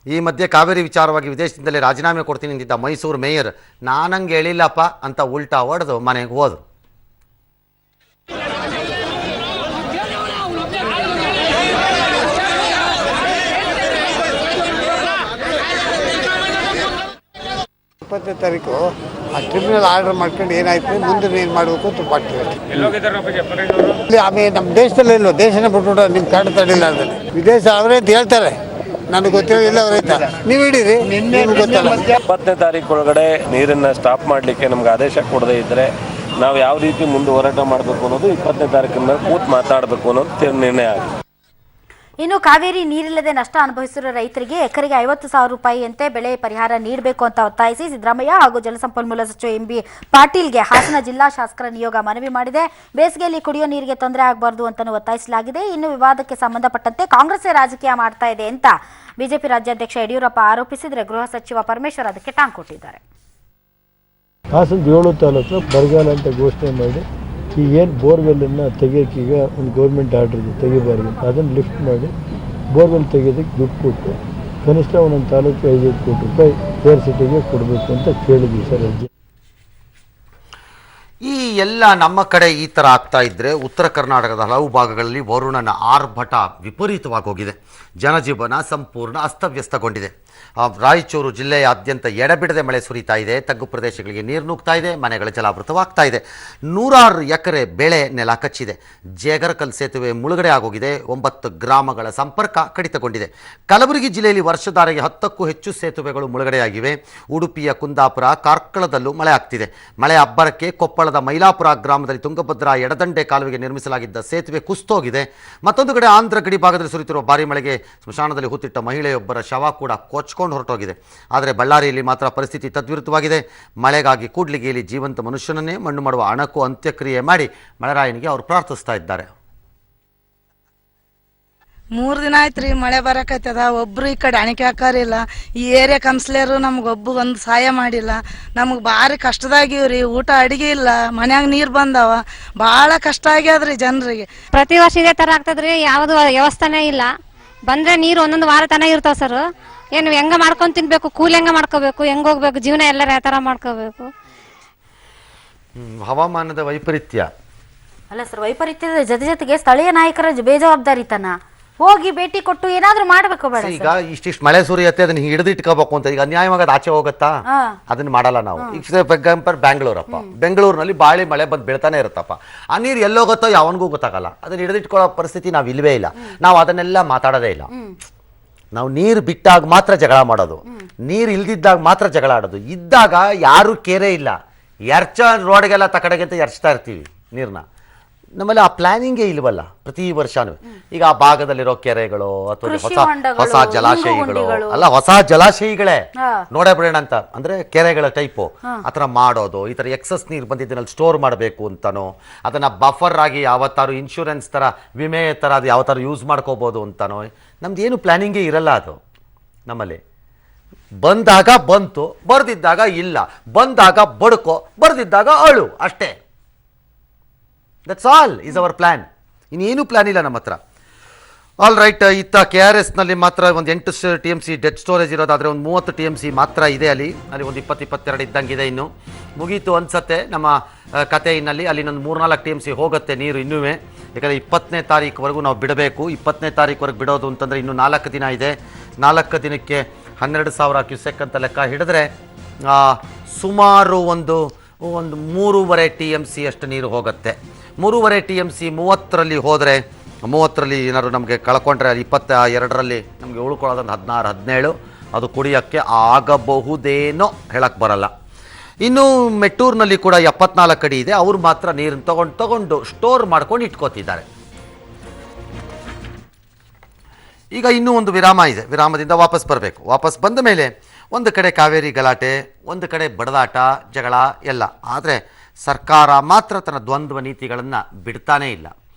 ಈ ಮಧ್ಯೆ ಕಾವೇರಿ ವಿಚಾರವಾಗಿ ವಿದೇಶದಿಂದಲೇ ರಾಜೀನಾಮೆ ಕೊಡ್ತೀನಿ ಅಂದಿದ್ದ ಮೈಸೂರು ಮೇಯರ್ ನಾನಂಗೆ ಹೇಳಿಲ್ಲಪ್ಪ ಅಂತ ಉಲ್ಟಾ ಹೊಡೆದು ಮನೆಗೆ ಹೋದರು. ಇಪ್ಪತ್ತನೇ ತಾರೀಕು ಆ ಟ್ರಿಬ್ಯುನಲ್ ಆರ್ಡರ್ ಮಾಡ್ಕೊಂಡು ಏನಾಯ್ತು ಮುಂದೆ ಏನು ಮಾಡಬೇಕು ತುಪ್ಪಾಗ್ತದೆ. ಆಮೇಲೆ ನಮ್ಮ ದೇಶದಲ್ಲೇ ಇಲ್ವ, ದೇಶನೇ ಬಿಟ್ಬಿಟ್ಟು ನಿಮ್ಮ ಕಾಡು ತಡಿಲ್ಲ ಅದರಲ್ಲಿ. ವಿದೇಶ ಅವರೇ ಅಂತ ಹೇಳ್ತಾರೆ, ನನಗೆ ಗೊತ್ತಿಲ್ಲ ಅವರೈತ ನೀವು ಹಿಡೀರಿ, ನಿಮ್ಗೆ ಗೊತ್ತಲ್ಲ. 20ನೇ ತಾರೀಕು ಒಳಗಡೆ ನೀರನ್ನು ಸ್ಟಾಪ್ ಮಾಡಲಿಕ್ಕೆ ನಮ್ಗೆ ಆದೇಶ ಕೊಡದೇ ಇದ್ದರೆ ನಾವು ಯಾವ ರೀತಿ ಮುಂದೆ ಹೋರಾಟ ಮಾಡಬೇಕು ಅನ್ನೋದು 20ನೇ ತಾರೀಕಿನ ಮೇಲೆ ಕೂತು ಮಾತಾಡಬೇಕು ಅನ್ನೋದು ನಿರ್ಣಯ ಆಗಿದೆ. ಇನ್ನು ಕಾವೇರಿ ನೀರಿಲ್ಲದೆ ನಷ್ಟ ಅನುಭವಿಸಿರುವ ರೈತರಿಗೆ ಎಕರೆಗೆ 50,000 ರೂಪಾಯಿಯಂತೆ ಬೆಳೆ ಪರಿಹಾರ ನೀಡಬೇಕು ಅಂತ ಒತ್ತಾಯಿಸಿ ಸಿದ್ದರಾಮಯ್ಯ ಹಾಗೂ ಜಲಸಂಪನ್ಮೂಲ ಸಚಿವ MB ಪಾಟೀಲ್ಗೆ ಹಾಸನ ಜಿಲ್ಲಾ ಶಾಸಕರ ನಿಯೋಗ ಮನವಿ ಮಾಡಿದೆ. ಬೇಸಿಗೆಯಲ್ಲಿ ಕುಡಿಯೋ ನೀರಿಗೆ ತೊಂದರೆ ಆಗಬಾರದು ಅಂತಲೂ ಒತ್ತಾಯಿಸಲಾಗಿದೆ. ಇನ್ನು ವಿವಾದಕ್ಕೆ ಸಂಬಂಧಪಟ್ಟಂತೆ ಕಾಂಗ್ರೆಸ್ ರಾಜಕೀಯ ಮಾಡ್ತಾ ಇದೆ ಅಂತ ಬಿಜೆಪಿ ರಾಜ್ಯಾಧ್ಯಕ್ಷ ಯಡಿಯೂರಪ್ಪ ಆರೋಪಿಸಿದರೆ ಗೃಹ ಸಚಿವ ಪರಮೇಶ್ವರ್ ಅದಕ್ಕೆ ಟಾಂಗ್ ಕೊಟ್ಟಿದ್ದಾರೆ. ಹಾಸನ 7 ತಾಲೂಕು ಬರಗಾಲ ಅಂತ ಘೋಷಣೆ ಮಾಡಿ ಈಗ ಏನು ಬೋರ್ವೆಲ್ಲನ್ನು ತೆಗಿಯೋಕ್ಕೀಗ ಒಂದು ಗೌರ್ಮೆಂಟ್ ಆರ್ಡ್ರ್ ಇದೆ, ತೆಗಿಬಾರ್ದು, ಅದನ್ನು ಲಿಫ್ಟ್ ಮಾಡಿ ಬೋರ್ವೆಲ್ ತೆಗೆಯೋದಕ್ಕೆ ದುಡ್ಡು ಕೊಟ್ಟು ಕನಿಷ್ಠ ಒಂದೊಂದು ತಾಲೂಕು 5 ಕೋಟಿ ರೂಪಾಯಿ ಕೇರ್ ಸಿಟಿಗೆ ಕೊಡಬೇಕು ಅಂತ ಕೇಳಿದ್ವಿ ಸರ್. ಈ ಎಲ್ಲ ನಮ್ಮ ಕಡೆ ಈ ಥರ ಆಗ್ತಾ ಇದ್ದರೆ ಉತ್ತರ ಕರ್ನಾಟಕದ ಹಲವು ಭಾಗಗಳಲ್ಲಿ ವರುಣನ ಆರ್ಭಟ ವಿಪರೀತವಾಗಿ ಹೋಗಿದೆ. ಜನಜೀವನ ಸಂಪೂರ್ಣ ಅಸ್ತವ್ಯಸ್ತಗೊಂಡಿದೆ. ರಾಯಚೂರು ಜಿಲ್ಲೆಯಾದ್ಯಂತ ಎಡಬಿಡದೆ ಮಳೆ ಸುರಿತಾ ಇದೆ. ತಗ್ಗು ಪ್ರದೇಶಗಳಿಗೆ ನೀರು ನುಗ್ತಾ ಇದೆ. ಮನೆಗಳ ಜಲಾವೃತವಾಗ್ತಾ ಇದೆ. 100 ಎಕರೆ ಬೆಳೆ ನೆಲ ಕಚ್ಚಿದೆ. ಜೇಗರಕಲ್ ಸೇತುವೆ ಮುಳುಗಡೆ ಆಗೋಗಿದೆ. 9 ಗ್ರಾಮಗಳ ಸಂಪರ್ಕ ಕಡಿತಗೊಂಡಿದೆ. ಕಲಬುರಗಿ ಜಿಲ್ಲೆಯಲ್ಲಿ ವರ್ಷಧಾರೆಗೆ 10ಕ್ಕೂ ಹೆಚ್ಚು ಸೇತುವೆಗಳು ಮುಳುಗಡೆಯಾಗಿವೆ. ಉಡುಪಿಯ ಕುಂದಾಪುರ, ಕಾರ್ಕಳದಲ್ಲೂ ಮಳೆ ಆಗ್ತಿದೆ. ಮಳೆ ಅಬ್ಬರಕ್ಕೆ ಕೊಪ್ಪಳದ ಮೈಲಾಪುರ ಗ್ರಾಮದಲ್ಲಿ ತುಂಗಭದ್ರಾ ಎಡದಂಡೆ ಕಾಲುವೆಗೆ ನಿರ್ಮಿಸಲಾಗಿದ್ದ ಸೇತುವೆ ಕುಸಿತೋಗಿದೆ. ಮತ್ತೊಂದು ಕಡೆ ಆಂಧ್ರ ಗಡಿ ಭಾಗದಲ್ಲಿ ಸುರಿತಿರುವ ಭಾರಿ ಮಳೆಗೆ ಸ್ಮಶಾನದಲ್ಲಿ ಹೂತಿಟ್ಟ ಮಹಿಳೆಯೊಬ್ಬರ ಶವ ಕೂಡ ಕೊಚ್ಕೊಂಡು ಹೊರಟೋಗಿದೆ. ಆದರೆ ಬಳ್ಳಾರಿಯಲ್ಲಿ ಮಾತ್ರ ಪರಿಸ್ಥಿತಿ ತದ್ವಿರುದ್ಧವಾಗಿದೆ. ಮಳೆಗಾಗಿ ಕೂಡ್ಲಿಗಿಯಲ್ಲಿ ಜೀವಂತ ಮನುಷ್ಯನನ್ನೇ ಮಣ್ಣು ಮಾಡುವ ಅಣಕು ಅಂತ್ಯಕ್ರಿಯೆ ಮಾಡಿ ಮಳೆರಾಯನಿಗೆ ಅವರು ಪ್ರಾರ್ಥಿಸ್ತಾ ಇದ್ದಾರೆ. 3 ದಿನ ಆಯ್ತು ರೀ ಮಳೆ ಬರಕತ್ತದ. ಒಬ್ರು ಈ ಕಡೆ ಅಣಿಕೆ ಹಾಕಾರಿಲ್ಲ. ಈ ಏರಿಯಾ ಕೌನ್ಸಿಲರು ನಮ್ಗೊಬ್ಬ ಒಂದು ಸಹಾಯ ಮಾಡಿಲ್ಲ. ನಮಗೆ ಭಾರಿ ಕಷ್ಟದಾಗಿವ್ರಿ. ಊಟ ಅಡಿಗೆ ಇಲ್ಲ, ಮನ್ಯಾಗ ನೀರು ಬಂದವ, ಭಾಳ ಕಷ್ಟ ಆಗ್ಯದ್ರಿ ಜನರಿಗೆ. ಪ್ರತಿ ವರ್ಷ ಇದೇ ಥರ ಆಗ್ತದ್ರಿ. ಯಾವುದು ವ್ಯವಸ್ಥೆನೇ ಇಲ್ಲ. ಬಂದರೆ ನೀರು ಒಂದೊಂದು ವಾರ ತನ ಇರ್ತಾವ ಸರ್. ಏನು ಹೆಂಗ ಮಾಡ್ಕೊಂಡು ತಿನ್ಬೇಕು, ಕೂಲಿ ಹೆಂಗ ಮಾಡ್ಕೋಬೇಕು, ಹೆಂಗೆ ಹೋಗ್ಬೇಕು, ಜೀವನ ಎಲ್ಲರ ಯಾವ ಥರ ಮಾಡ್ಕೋಬೇಕು. ಹವಾಮಾನದ ವೈಪರೀತ್ಯ ಅಲ್ಲ ಸರ್, ವೈಪರೀತ್ಯದ ಜೊತೆಗೆ ಸ್ಥಳೀಯ ನಾಯಕರ ಬೇಜವಾಬ್ದಾರಿತನ ಹೋಗಿ ಭೇಟಿ ಕೊಟ್ಟು ಏನಾದ್ರೂ ಮಾಡ್ಬೇಕು. ಬೇಡ ಈಗ ಇಷ್ಟಿಷ್ಟು ಮಳೆ ಸುರಿಯತ್ತೆ, ಅದನ್ನ ಹಿಡಿದಿಟ್ಕೋಬೇಕು ಅಂತ ಈಗ ಅನ್ಯಾಯವಾಗಿ ಅದು ಆಚೆ ಹೋಗುತ್ತಾ? ಅದನ್ನ ಮಾಡಲ್ಲ ನಾವು. ಈಗ ಎಕ್ಸಾಂಪಲ್ ಬ್ಯಾಂಗ್ಳೂರಪ್ಪ, ಬೆಂಗಳೂರಿನಲ್ಲಿ ಬಾಳಿ ಮಳೆ ಬಂದು ಬೀಳ್ತಾನೆ ಇರುತ್ತಪ್ಪ. ಆ ನೀರು ಎಲ್ಲೋಗುತ್ತೋ ಯಾವನಿಗೂ ಗೊತ್ತಾಗಲ್ಲ. ಅದನ್ನ ಹಿಡಿದಿಟ್ಕೊಳ್ಳೋ ಪರಿಸ್ಥಿತಿ ನಾವು ಇಲ್ವೇ ಇಲ್ಲ. ನಾವು ಅದನ್ನೆಲ್ಲ ಮಾತಾಡೋದೇ ಇಲ್ಲ. ನಾವು ನೀರು ಬಿಟ್ಟಾಗ ಮಾತ್ರ ಜಗಳ ಮಾಡೋದು, ನೀರು ಇಲ್ದಿದ್ದಾಗ ಮಾತ್ರ ಜಗಳ ಆಡೋದು. ಇದ್ದಾಗ ಯಾರು ಕೇರೇ ಇಲ್ಲ. ರೋಡ್ಗೆಲ್ಲ ತಕಡೆಗೆ ಅಂತ ಎರ್ಚ್ತಾ ಇರ್ತೀವಿ ನೀರನ್ನ. ನಮ್ಮಲ್ಲಿ ಆ ಪ್ಲಾನಿಂಗೇ ಇಲ್ವಲ್ಲ. ಪ್ರತಿ ವರ್ಷನೂ ಈಗ ಆ ಭಾಗದಲ್ಲಿರೋ ಕೆರೆಗಳು ಅಥವಾ ಹೊಸ ಜಲಾಶಯಗಳು ಅಲ್ಲ, ಹೊಸ ಜಲಾಶಯಗಳೇ ನೋಡೇ ಬಿಡೋಣ ಅಂತ ಅಂದ್ರೆ ಕೆರೆಗಳ ಟೈಪು ಆ ಥರ ಮಾಡೋದು. ಈ ಥರ ಎಕ್ಸಸ್ ನೀರು ಬಂದಿದ್ದನ್ನಲ್ಲಿ ಸ್ಟೋರ್ ಮಾಡಬೇಕು ಅಂತನೋ, ಅದನ್ನ ಬಫರ್ ಆಗಿ ಯಾವತ್ತಾರು ಇನ್ಶೂರೆನ್ಸ್ ಥರ, ವಿಮೆ ಥರ ಅದು ಯಾವ ಥರ ಯೂಸ್ ಮಾಡ್ಕೋಬೋದು ಅಂತನೋ ನಮ್ದು ಏನು ಪ್ಲಾನಿಂಗೇ ಇರಲ್ಲ. ಅದು ನಮ್ಮಲ್ಲಿ ಬಂದಾಗ ಬಂತು, ಬರ್ದಿದ್ದಾಗ ಇಲ್ಲ, ಬಂದಾಗ ಬಡ್ಕೋ, ಬರ್ದಿದ್ದಾಗ ಅಳು, ಅಷ್ಟೇ. That's all is our plan. ಇನ್ನೇನು ಪ್ಲ್ಯಾನ್ ಇಲ್ಲ ನಮ್ಮ ಹತ್ರ. All right. ಇತ್ತ KRSನಲ್ಲಿ ಮಾತ್ರ ಒಂದು 8 TMC ಡೆಡ್ ಸ್ಟೋರೇಜ್ ಇರೋದಾದರೆ ಒಂದು 30 TMC ಮಾತ್ರ ಇದೆ. ಅಲ್ಲಿ ಒಂದು 20-22 ಇದ್ದಂಗಿದೆ. ಇನ್ನು ಮುಗೀತು ಅನ್ಸತ್ತೆ ನಮ್ಮ ಕತೆ. ಇನ್ನಲ್ಲಿ ಅಲ್ಲಿ ಇನ್ನೊಂದು 3-4 TMC ಹೋಗುತ್ತೆ ನೀರು ಇನ್ನೂ. ಯಾಕಂದರೆ 20ನೇ ತಾರೀಕುವರೆಗೂ ನಾವು ಬಿಡಬೇಕು. 20ನೇ ತಾರೀಕುವರೆಗೆ ಬಿಡೋದು ಅಂತಂದರೆ ಇನ್ನೂ 4 ದಿನ ಇದೆ. 4 ದಿನಕ್ಕೆ 12,000 ಕ್ಯೂಸೆಕ್ ಅಂತ ಲೆಕ್ಕ ಹಿಡಿದ್ರೆ ಸುಮಾರು ಒಂದು 3.5 TMC ಅಷ್ಟು ನೀರು ಹೋಗುತ್ತೆ. 3.5 TMC 30ರಲ್ಲಿ ಹೋದರೆ, 30ರಲ್ಲಿ ಏನಾದ್ರು ನಮಗೆ ಕಳ್ಕೊಂಡ್ರೆ 22ರಲ್ಲಿ ನಮಗೆ ಉಳ್ಕೊಳ್ಳೋದೊಂದು 16-17 ಅದು ಕುಡಿಯೋಕ್ಕೆ ಆಗಬಹುದೇನೋ ಹೇಳಕ್ಕೆ ಬರಲ್ಲ. ಇನ್ನು ಮೆಟ್ಟೂರಿನಲ್ಲಿ ಕೂಡ 74 ಅಡಿ ಇದೆ. ಅವರು ಮಾತ್ರ ನೀರನ್ನು ತಗೊಂಡು ಸ್ಟೋರ್ ಮಾಡ್ಕೊಂಡು ಇಟ್ಕೋತಿದ್ದಾರೆ. ಈಗ ಇನ್ನೂ ಒಂದು ವಿರಾಮ ಇದೆ. ವಿರಾಮದಿಂದ ವಾಪಸ್ ಬರಬೇಕು. ವಾಪಸ್ ಬಂದ ಮೇಲೆ ಒಂದು ಕಡೆ ಕಾವೇರಿ ಗಲಾಟೆ, ಒಂದು ಕಡೆ ಬಡದಾಟ, ಜಗಳ ಎಲ್ಲ. ಆದರೆ ಸರ್ಕಾರ ಮಾತ್ರ ತನ್ನ ದ್ವಂದ್ವ ನೀತಿಗಳನ್ನು ಬಿಡ್ತಾನೇ ಇಲ್ಲ.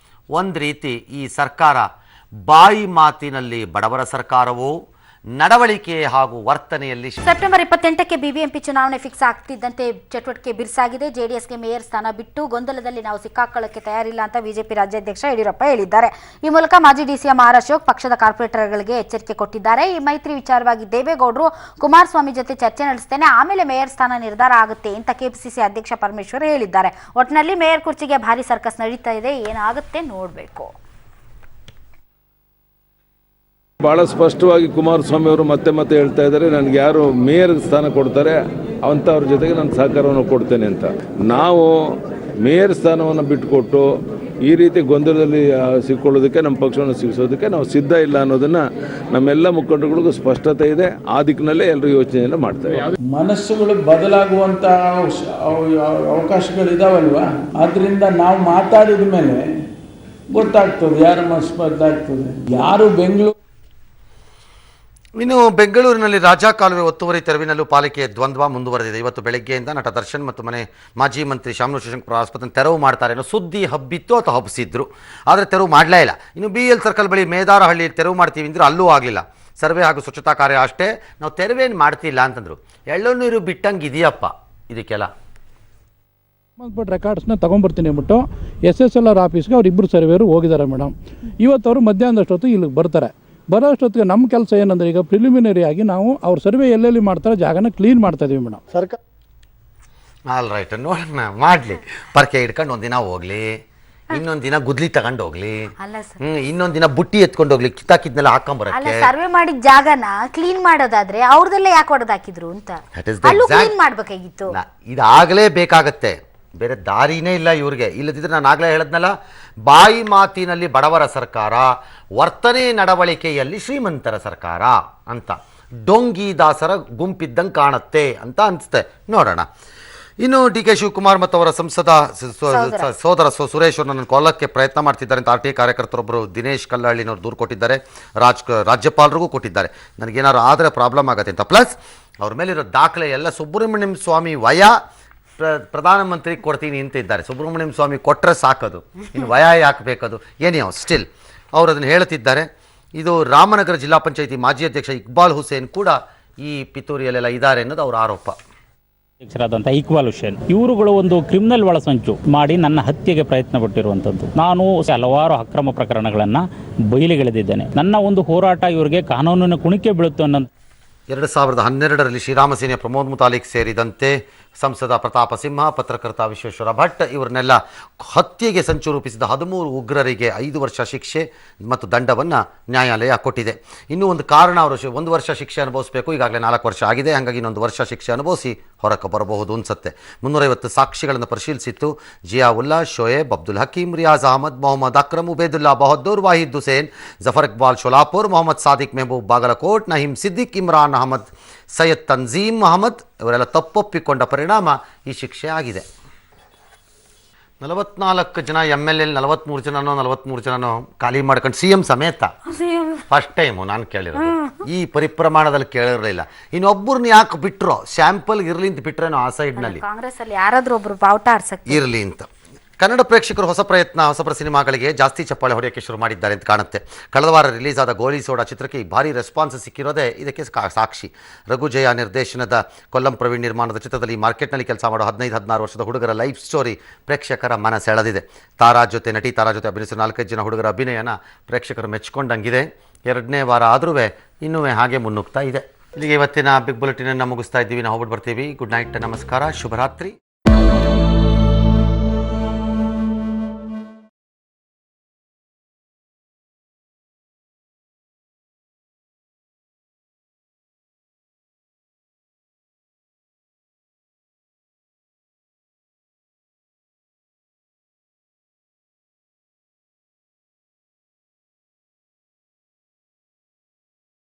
ಒಂದು ರೀತಿ ಈ ಸರ್ಕಾರ ಬಾಯಿ ಮಾತಿನಲ್ಲಿ ಬಡವರ ಸರ್ಕಾರವೋ, ನಡವಳಿಕೆ ಹಾಗೂ ವರ್ತನೆಯಲ್ಲಿ. ಸೆಪ್ಟೆಂಬರ್ 28ಕ್ಕೆ ಬಿಬಿಎಂಪಿ ಚುನಾವಣೆ ಫಿಕ್ಸ್ ಆಗ್ತಿದ್ದಂತೆ ಚಟುವಟಿಕೆ ಬಿರುಸಾಗಿದೆ. ಜೆಡಿಎಸ್ಗೆ ಮೇಯರ್ ಸ್ಥಾನ ಬಿಟ್ಟು ಗೊಂದಲದಲ್ಲಿ ನಾವು ಸಿಕ್ಕಾಕೊಳ್ಳಕ್ಕೆ ತಯಾರಿಲ್ಲ ಅಂತ ಬಿಜೆಪಿ ರಾಜ್ಯಾಧ್ಯಕ್ಷ ಯಡಿಯೂರಪ್ಪ ಹೇಳಿದ್ದಾರೆ. ಈ ಮೂಲಕ ಮಾಜಿ ಡಿಸಿಎಂ ಆರ್ ಅಶೋಕ್ ಪಕ್ಷದ ಕಾರ್ಪೊರೇಟರ್ಗಳಿಗೆ ಎಚ್ಚರಿಕೆ ಕೊಟ್ಟಿದ್ದಾರೆ. ಈ ಮೈತ್ರಿ ವಿಚಾರವಾಗಿ ದೇವೇಗೌಡರು ಕುಮಾರಸ್ವಾಮಿ ಜೊತೆ ಚರ್ಚೆ ನಡೆಸ್ತೇನೆ, ಆಮೇಲೆ ಮೇಯರ್ ಸ್ಥಾನ ನಿರ್ಧಾರ ಆಗುತ್ತೆ ಅಂತ ಕೆಪಿಸಿಸಿ ಅಧ್ಯಕ್ಷ ಪರಮೇಶ್ವರ್ ಹೇಳಿದ್ದಾರೆ. ಒಟ್ಟಿನಲ್ಲಿ ಮೇಯರ್ ಕುರ್ಚಿಗೆ ಭಾರಿ ಸರ್ಕಸ್ ನಡೀತಾ ಇದೆ, ಏನಾಗುತ್ತೆ ನೋಡಬೇಕು. ಭಾಳ ಸ್ಪಷ್ಟವಾಗಿ ಕುಮಾರಸ್ವಾಮಿ ಅವರು ಮತ್ತೆ ಮತ್ತೆ ಹೇಳ್ತಾ ಇದ್ದಾರೆ, ನನಗೆ ಯಾರು ಮೇಯರ್ ಸ್ಥಾನ ಕೊಡ್ತಾರೆ ಅಂಥವ್ರ ಜೊತೆಗೆ ನಾನು ಸಹಕಾರವನ್ನು ಕೊಡ್ತೇನೆ ಅಂತ. ನಾವು ಮೇಯರ್ ಸ್ಥಾನವನ್ನು ಬಿಟ್ಟುಕೊಟ್ಟು ಈ ರೀತಿ ಗೊಂದಲದಲ್ಲಿ ಸಿಕ್ಕೊಳ್ಳೋದಕ್ಕೆ, ನಮ್ಮ ಪಕ್ಷವನ್ನು ಸಿಗಿಸೋದಕ್ಕೆ ನಾವು ಸಿದ್ಧ ಇಲ್ಲ ಅನ್ನೋದನ್ನು ನಮ್ಮೆಲ್ಲ ಮುಖಂಡರಿಗೂ ಸ್ಪಷ್ಟತೆ ಇದೆ. ಆ ದಿಕ್ಕಿನಲ್ಲೇ ಎಲ್ಲರೂ ಯೋಚನೆಯನ್ನು ಮಾಡ್ತಾರೆ. ಮನಸ್ಸುಗಳು ಬದಲಾಗುವಂಥ ಅವಕಾಶಗಳಿದಾವಲ್ವ, ಆದ್ದರಿಂದ ನಾವು ಮಾತಾಡಿದ ಮೇಲೆ ಗೊತ್ತಾಗ್ತದೆ ಯಾರ ಮನಸ್ಸು ಬದಲಾಗ್ತದೆ. ಯಾರು ಇನ್ನು ಬೆಂಗಳೂರಿನಲ್ಲಿ ರಾಜಾ ಕಾಲುವೆ ಒತ್ತುವರಿ ತೆರವಿನಲ್ಲೂ ಪಾಲಿಕೆಯ ದ್ವಂದ್ವ ಮುಂದುವರೆದಿದೆ. ಇವತ್ತು ಬೆಳಗ್ಗೆಯಿಂದ ನಟ ದರ್ಶನ್ ಮತ್ತು ಮಾಜಿ ಮಂತ್ರಿ ಶಾಮನೂರು ಶಿವಶಂಕರ್ ಆಸ್ಪತ್ರೆ ತೆರವು ಮಾಡ್ತಾರೆ ಅನ್ನೋ ಸುದ್ದಿ ಹಬ್ಬಿತ್ತು ಅಥವಾ ಹಬ್ಬಿಸಿದ್ರು, ಆದರೆ ತೆರವು ಮಾಡಲೇ ಇಲ್ಲ. ಇನ್ನು BL ಸರ್ಕಲ್ ಬಳಿ ಮೇದಾರಹಳ್ಳಿ ತೆರವು ಮಾಡ್ತೀವಿ ಅಂದ್ರೆ ಅಲ್ಲೂ ಆಗಲಿಲ್ಲ. ಸರ್ವೆ ಹಾಗೂ ಸ್ವಚ್ಛತಾ ಕಾರ್ಯ ಅಷ್ಟೇ, ನಾವು ತೆರವೇನು ಮಾಡ್ತಿಲ್ಲ ಅಂತಂದರು. ಎಳ್ಳನೀರು ಬಿಟ್ಟಂಗೆ ಇದೆಯಪ್ಪ ಇದಕ್ಕೆಲ್ಲ. ಸಂಬಂಧಪಟ್ಟ ರೆಕಾರ್ಡ್ಸ್ನ ತೊಗೊಂಬರ್ತೀನಿ ಅಂದ್ಬಿಟ್ಟು SSLR ಆಫೀಸ್ಗೆ ಅವರಿಬ್ಬರು ಸರ್ವೇರು ಹೋಗಿದ್ದಾರೆ ಮೇಡಮ್. ಇವತ್ತು ಅವರು ಮಧ್ಯಾಹ್ನದಷ್ಟೊತ್ತು ಇಲ್ಲಿಗೆ ಬರ್ತಾರೆ. ಬರೋಷ್ಟೊತ್ತಿಗೆ ನಮ್ಮ ಕೆಲಸ ಏನಂದರೆ, ಈಗ ಪ್ರಿಲಿಮಿನರಿ ಆಗಿ ನಾವು ಅವ್ರ ಸರ್ವೆ ಎಲ್ಲೆಲ್ಲಿ ಮಾಡ್ತಾರೆ ಜಾಗನ ಕ್ಲೀನ್ ಮಾಡ್ತಾ ಇದೀವಿ ಮೇಡಮ್. ಸರ್ಕಾರ ಆಲ್ ರೈಟ್, ನೋಡೋಣ ಮಾಡಲಿ. ಪರ್ಕೆ ಹಿಡ್ಕೊಂಡು ಒಂದಿನ ಹೋಗ್ಲಿ, ಇನ್ನೊಂದು ದಿನ ಗುದ್ಲಿ ತಗೊಂಡು ಹೋಗ್ಲಿ, ಇನ್ನೊಂದು ದಿನ ಬುಟ್ಟಿ ಎತ್ಕೊಂಡು ಹೋಗ್ಲಿ, ಕಿತ್ತಾಕಿದ್ನೆಲ್ಲ ಹಾಕೊಂಬರಕ್ಕೆ. ಸರ್ವೆ ಮಾಡಿದ ಜಾಗನ ಕ್ಲೀನ್ ಮಾಡೋದಾದ್ರೆ ಅವ್ರದೆಲ್ಲ ಯಾಕೆ ಹೊಡೆದು ಹಾಕಿದ್ರು ಅಂತ ಕ್ಲೀನ್ ಮಾಡ್ಬೇಕಾಗಿತ್ತು. ಇದಾಗಲೇ ಬೇಕಾಗತ್ತೆ, ಬೇರೆ ದಾರಿನೇ ಇಲ್ಲ ಇವ್ರಿಗೆ. ಇಲ್ಲದಿದ್ರೆ ನಾನು ಆಗಲೇ ಹೇಳಿದ್ನಲ್ಲ, ಬಾಯಿ ಮಾತಿನಲ್ಲಿ ಬಡವರ ಸರ್ಕಾರ, ವರ್ತನೆ ನಡವಳಿಕೆಯಲ್ಲಿ ಶ್ರೀಮಂತರ ಸರ್ಕಾರ ಅಂತ ಡೊಂಗಿ ದಾಸರ ಗುಂಪಿದ್ದಂಗೆ ಕಾಣುತ್ತೆ ಅಂತ ಅನಿಸುತ್ತೆ. ನೋಡೋಣ. ಇನ್ನು DK ಶಿವಕುಮಾರ್ ಮತ್ತು ಅವರ ಸಂಸದ ಸೋದರ ಸುರೇಶ್ ನನ್ನ ಕೊಲ್ಲಕ್ಕೆ ಪ್ರಯತ್ನ ಮಾಡ್ತಿದ್ದಾರೆ ಅಂತ RTI ಕಾರ್ಯಕರ್ತರೊಬ್ಬರು ದಿನೇಶ್ ಕಲ್ಲಹಳ್ಳಿನವ್ರು ದೂರು ಕೊಟ್ಟಿದ್ದಾರೆ. ರಾಜ್ಯಪಾಲರಿಗೂ ಕೊಟ್ಟಿದ್ದಾರೆ, ನನಗೇನಾದ್ರು ಆದರೆ ಪ್ರಾಬ್ಲಮ್ ಆಗುತ್ತೆ ಅಂತ. ಪ್ಲಸ್ ಅವ್ರ ಮೇಲಿರೋ ದಾಖಲೆ ಎಲ್ಲ ಸುಬ್ರಹ್ಮಣ್ಯಂ ಸ್ವಾಮಿ ವಯ ಪ್ರಧಾನಮಂತ್ರಿ ಕೊಡ್ತೀನಿ ಅಂತ ಇದ್ದಾರೆ. ಸುಬ್ರಹ್ಮಣ್ಯಂ ಸ್ವಾಮಿ ಕೊಟ್ಟರೆ ಸಾಕೋದು, ಇನ್ನು ವಯ ಯಾಕೆ ಬೇಕದು, ಏನಿಯೋ ಸ್ಟಿಲ್ ಅವರು ಅದನ್ನು ಹೇಳ್ತಿದ್ದಾರೆ. ಇದು ರಾಮನಗರ ಜಿಲ್ಲಾ ಪಂಚಾಯಿತಿ ಮಾಜಿ ಅಧ್ಯಕ್ಷ ಇಕ್ಬಾಲ್ ಹುಸೇನ್ ಕೂಡ ಈ ಪಿತೂರಿಯಲ್ಲೆಲ್ಲ ಇದ್ದಾರೆ ಅನ್ನೋದು ಅವರ ಆರೋಪ. ಅಧ್ಯಕ್ಷರಾದಂಥ ಇಕ್ಬಾಲ್ ಹುಸೇನ್ ಇವರುಗಳು ಒಂದು ಕ್ರಿಮಿನಲ್ ಒಳಸಂಚು ಮಾಡಿ ನನ್ನ ಹತ್ಯೆಗೆ ಪ್ರಯತ್ನ ಪಟ್ಟಿರುವಂಥದ್ದು. ನಾನು ಹಲವಾರು ಅಕ್ರಮ ಪ್ರಕರಣಗಳನ್ನು ಬಯಲಿಗೆಳೆದಿದ್ದೇನೆ. ನನ್ನ ಒಂದು ಹೋರಾಟ ಇವರಿಗೆ ಕಾನೂನಿನ ಕುಣಿಕೆ ಬೀಳುತ್ತೆ ಅನ್ನೋ 2012ರಲ್ಲಿ ಶ್ರೀರಾಮ ಸೇನೆಯ ಪ್ರಮೋದ್ ಮುತಾಲಿಕ್ ಸೇರಿದಂತೆ ಸಂಸದ ಪ್ರತಾಪ ಸಿಂಹ, ಪತ್ರಕರ್ತ ವಿಶ್ವೇಶ್ವರ ಭಟ್ ಇವರನ್ನೆಲ್ಲ ಹತ್ಯೆಗೆ ಸಂಚು ರೂಪಿಸಿದ 13 ಉಗ್ರರಿಗೆ 5 ವರ್ಷ ಶಿಕ್ಷೆ ಮತ್ತು ದಂಡವನ್ನು ನ್ಯಾಯಾಲಯ ಕೊಟ್ಟಿದೆ. ಇನ್ನೂ ಒಂದು ಕಾರಣ, ಅವರು 1 ವರ್ಷ ಶಿಕ್ಷೆ ಅನುಭವಿಸಬೇಕು, ಈಗಾಗಲೇ 4 ವರ್ಷ ಆಗಿದೆ, ಹಾಗಾಗಿ ಇನ್ನೊಂದು ವರ್ಷ ಶಿಕ್ಷೆ ಅನುಭವಿಸಿ ಹೊರಕ್ಕೆ ಬರಬಹುದು ಅನ್ಸುತ್ತೆ. 350 ಸಾಕ್ಷಿಗಳನ್ನು ಪರಿಶೀಲಿಸಿತ್ತು. ಜಿಯಾವುಲ್ಲಾ, ಶೋಯೇಬ್, ಅಬ್ದುಲ್ ಹಕೀಮ್, ರಿಯಾಜ್ ಅಹಮದ್, ಮೊಹಮ್ಮದ್ ಅಕ್ರಮ್, ಉಬೇದುಲ್ಲಾ ಬಹದ್ದೂರ್, ವಾಹಿದ್ ಹುಸೇನ್, ಜಫರ್ ಇಕ್ಬಾಲ್ ಶೋಲಾಪುರ್, ಮೊಹಮ್ಮದ್ ಸಾದಿಕ್ ಮೆಹಬೂಬ್ ಬಾಗಲಕೋಟ್, ನಹೀಮ್ ಸಿದ್ದಿಕ್, ಇಮ್ರಾನ್ ಅಹಮದ್, ಸೈಯದ್ ತನ್ಜೀಮ್ ಅಹಮದ್ ಇವರೆಲ್ಲ ತಪ್ಪೊಪ್ಪಿಕೊಂಡ ಪರಿಣಾಮ ಈ ಶಿಕ್ಷೆ ಆಗಿದೆ. 44 ಜನ MLA, 43 ಜನನೋ ಖಾಲಿ ಮಾಡ್ಕೊಂಡು CM ಸಮೇತ ಫಸ್ಟ್ ಟೈಮು ನಾನು ಕೇಳಿರೋದು. ಈ ಪರಿಪ್ರಮಾಣದಲ್ಲಿ ಕೇಳಿರಲಿಲ್ಲ. ಇನ್ನೊಬ್ಬರನ್ನ ಯಾಕೆ ಬಿಟ್ಟರು, ಸ್ಯಾಂಪಲ್ ಇರಲಿ ಅಂತ ಬಿಟ್ರೇನೋ ಆ ಸೈಡ್ನಲ್ಲಿ ಕಾಂಗ್ರೆಸ್ ಅಲ್ಲಿ ಯಾರಾದ್ರೂ ಒಬ್ರು ಬಾವುಟ ಆರ್ಸಕ್ಕೆ ಇರಲಿ ಅಂತ. ಕನ್ನಡ ಪ್ರೇಕ್ಷಕರು ಹೊಸಬರ ಸಿನಿಮಾಗಳಿಗೆ ಜಾಸ್ತಿ ಚಪ್ಪಾಳೆ ಹೊಡೆಯೋಕ್ಕೆ ಶುರು ಮಾಡಿದ್ದಾರೆ ಅಂತ ಕಾಣುತ್ತೆ. ಕಳೆದ ವಾರ ರಿಲೀಸ್ ಆದ ಗೋಲಿ ಸೋಡಾ ಚಿತ್ರಕ್ಕೆ ಭಾರಿ ರೆಸ್ಪಾನ್ಸ್ ಸಿಕ್ಕಿರೋದೇ ಇದಕ್ಕೆ ಸಾಕ್ಷಿ. ರಘುಜಯ ನಿರ್ದೇಶನದ ಕೊಲ್ಲಂ ಪ್ರವೀಣ್ ನಿರ್ಮಾಣದ ಚಿತ್ರದಲ್ಲಿ ಮಾರ್ಕೆಟ್ನಲ್ಲಿ ಕೆಲಸ ಮಾಡೋ 15-16 ವರ್ಷದ ಹುಡುಗರ ಲೈಫ್ ಸ್ಟೋರಿ ಪ್ರೇಕ್ಷಕರ ಮನ ಸೆಳೆದಿದೆ. ನಟಿ ತಾರಾ ಜೊತೆ ಅಭಿನಯಿಸಿದ 4-5 ಜನ ಹುಡುಗರ ಅಭಿನಯನ ಪ್ರೇಕ್ಷಕರು ಮೆಚ್ಚಿಕೊಂಡಂಗಿದೆ. 2ನೇ ವಾರ ಆದರೂ ಇನ್ನೂ ಹಾಗೆ ಮುನ್ನುಗ್ತಾ ಇದೆ. ಇಲ್ಲಿಗೆ ಇವತ್ತಿನ ಬಿಗ್ ಬುಲೆಟಿನನ್ನು ಮುಗಿಸ್ತಾ ಇದ್ದೀವಿ. ನಾವು ಹೋಗ್ಬಿಟ್ಟು ಬರ್ತೀವಿ. ಗುಡ್ ನೈಟ್, ನಮಸ್ಕಾರ, ಶುಭರಾತ್ರಿ.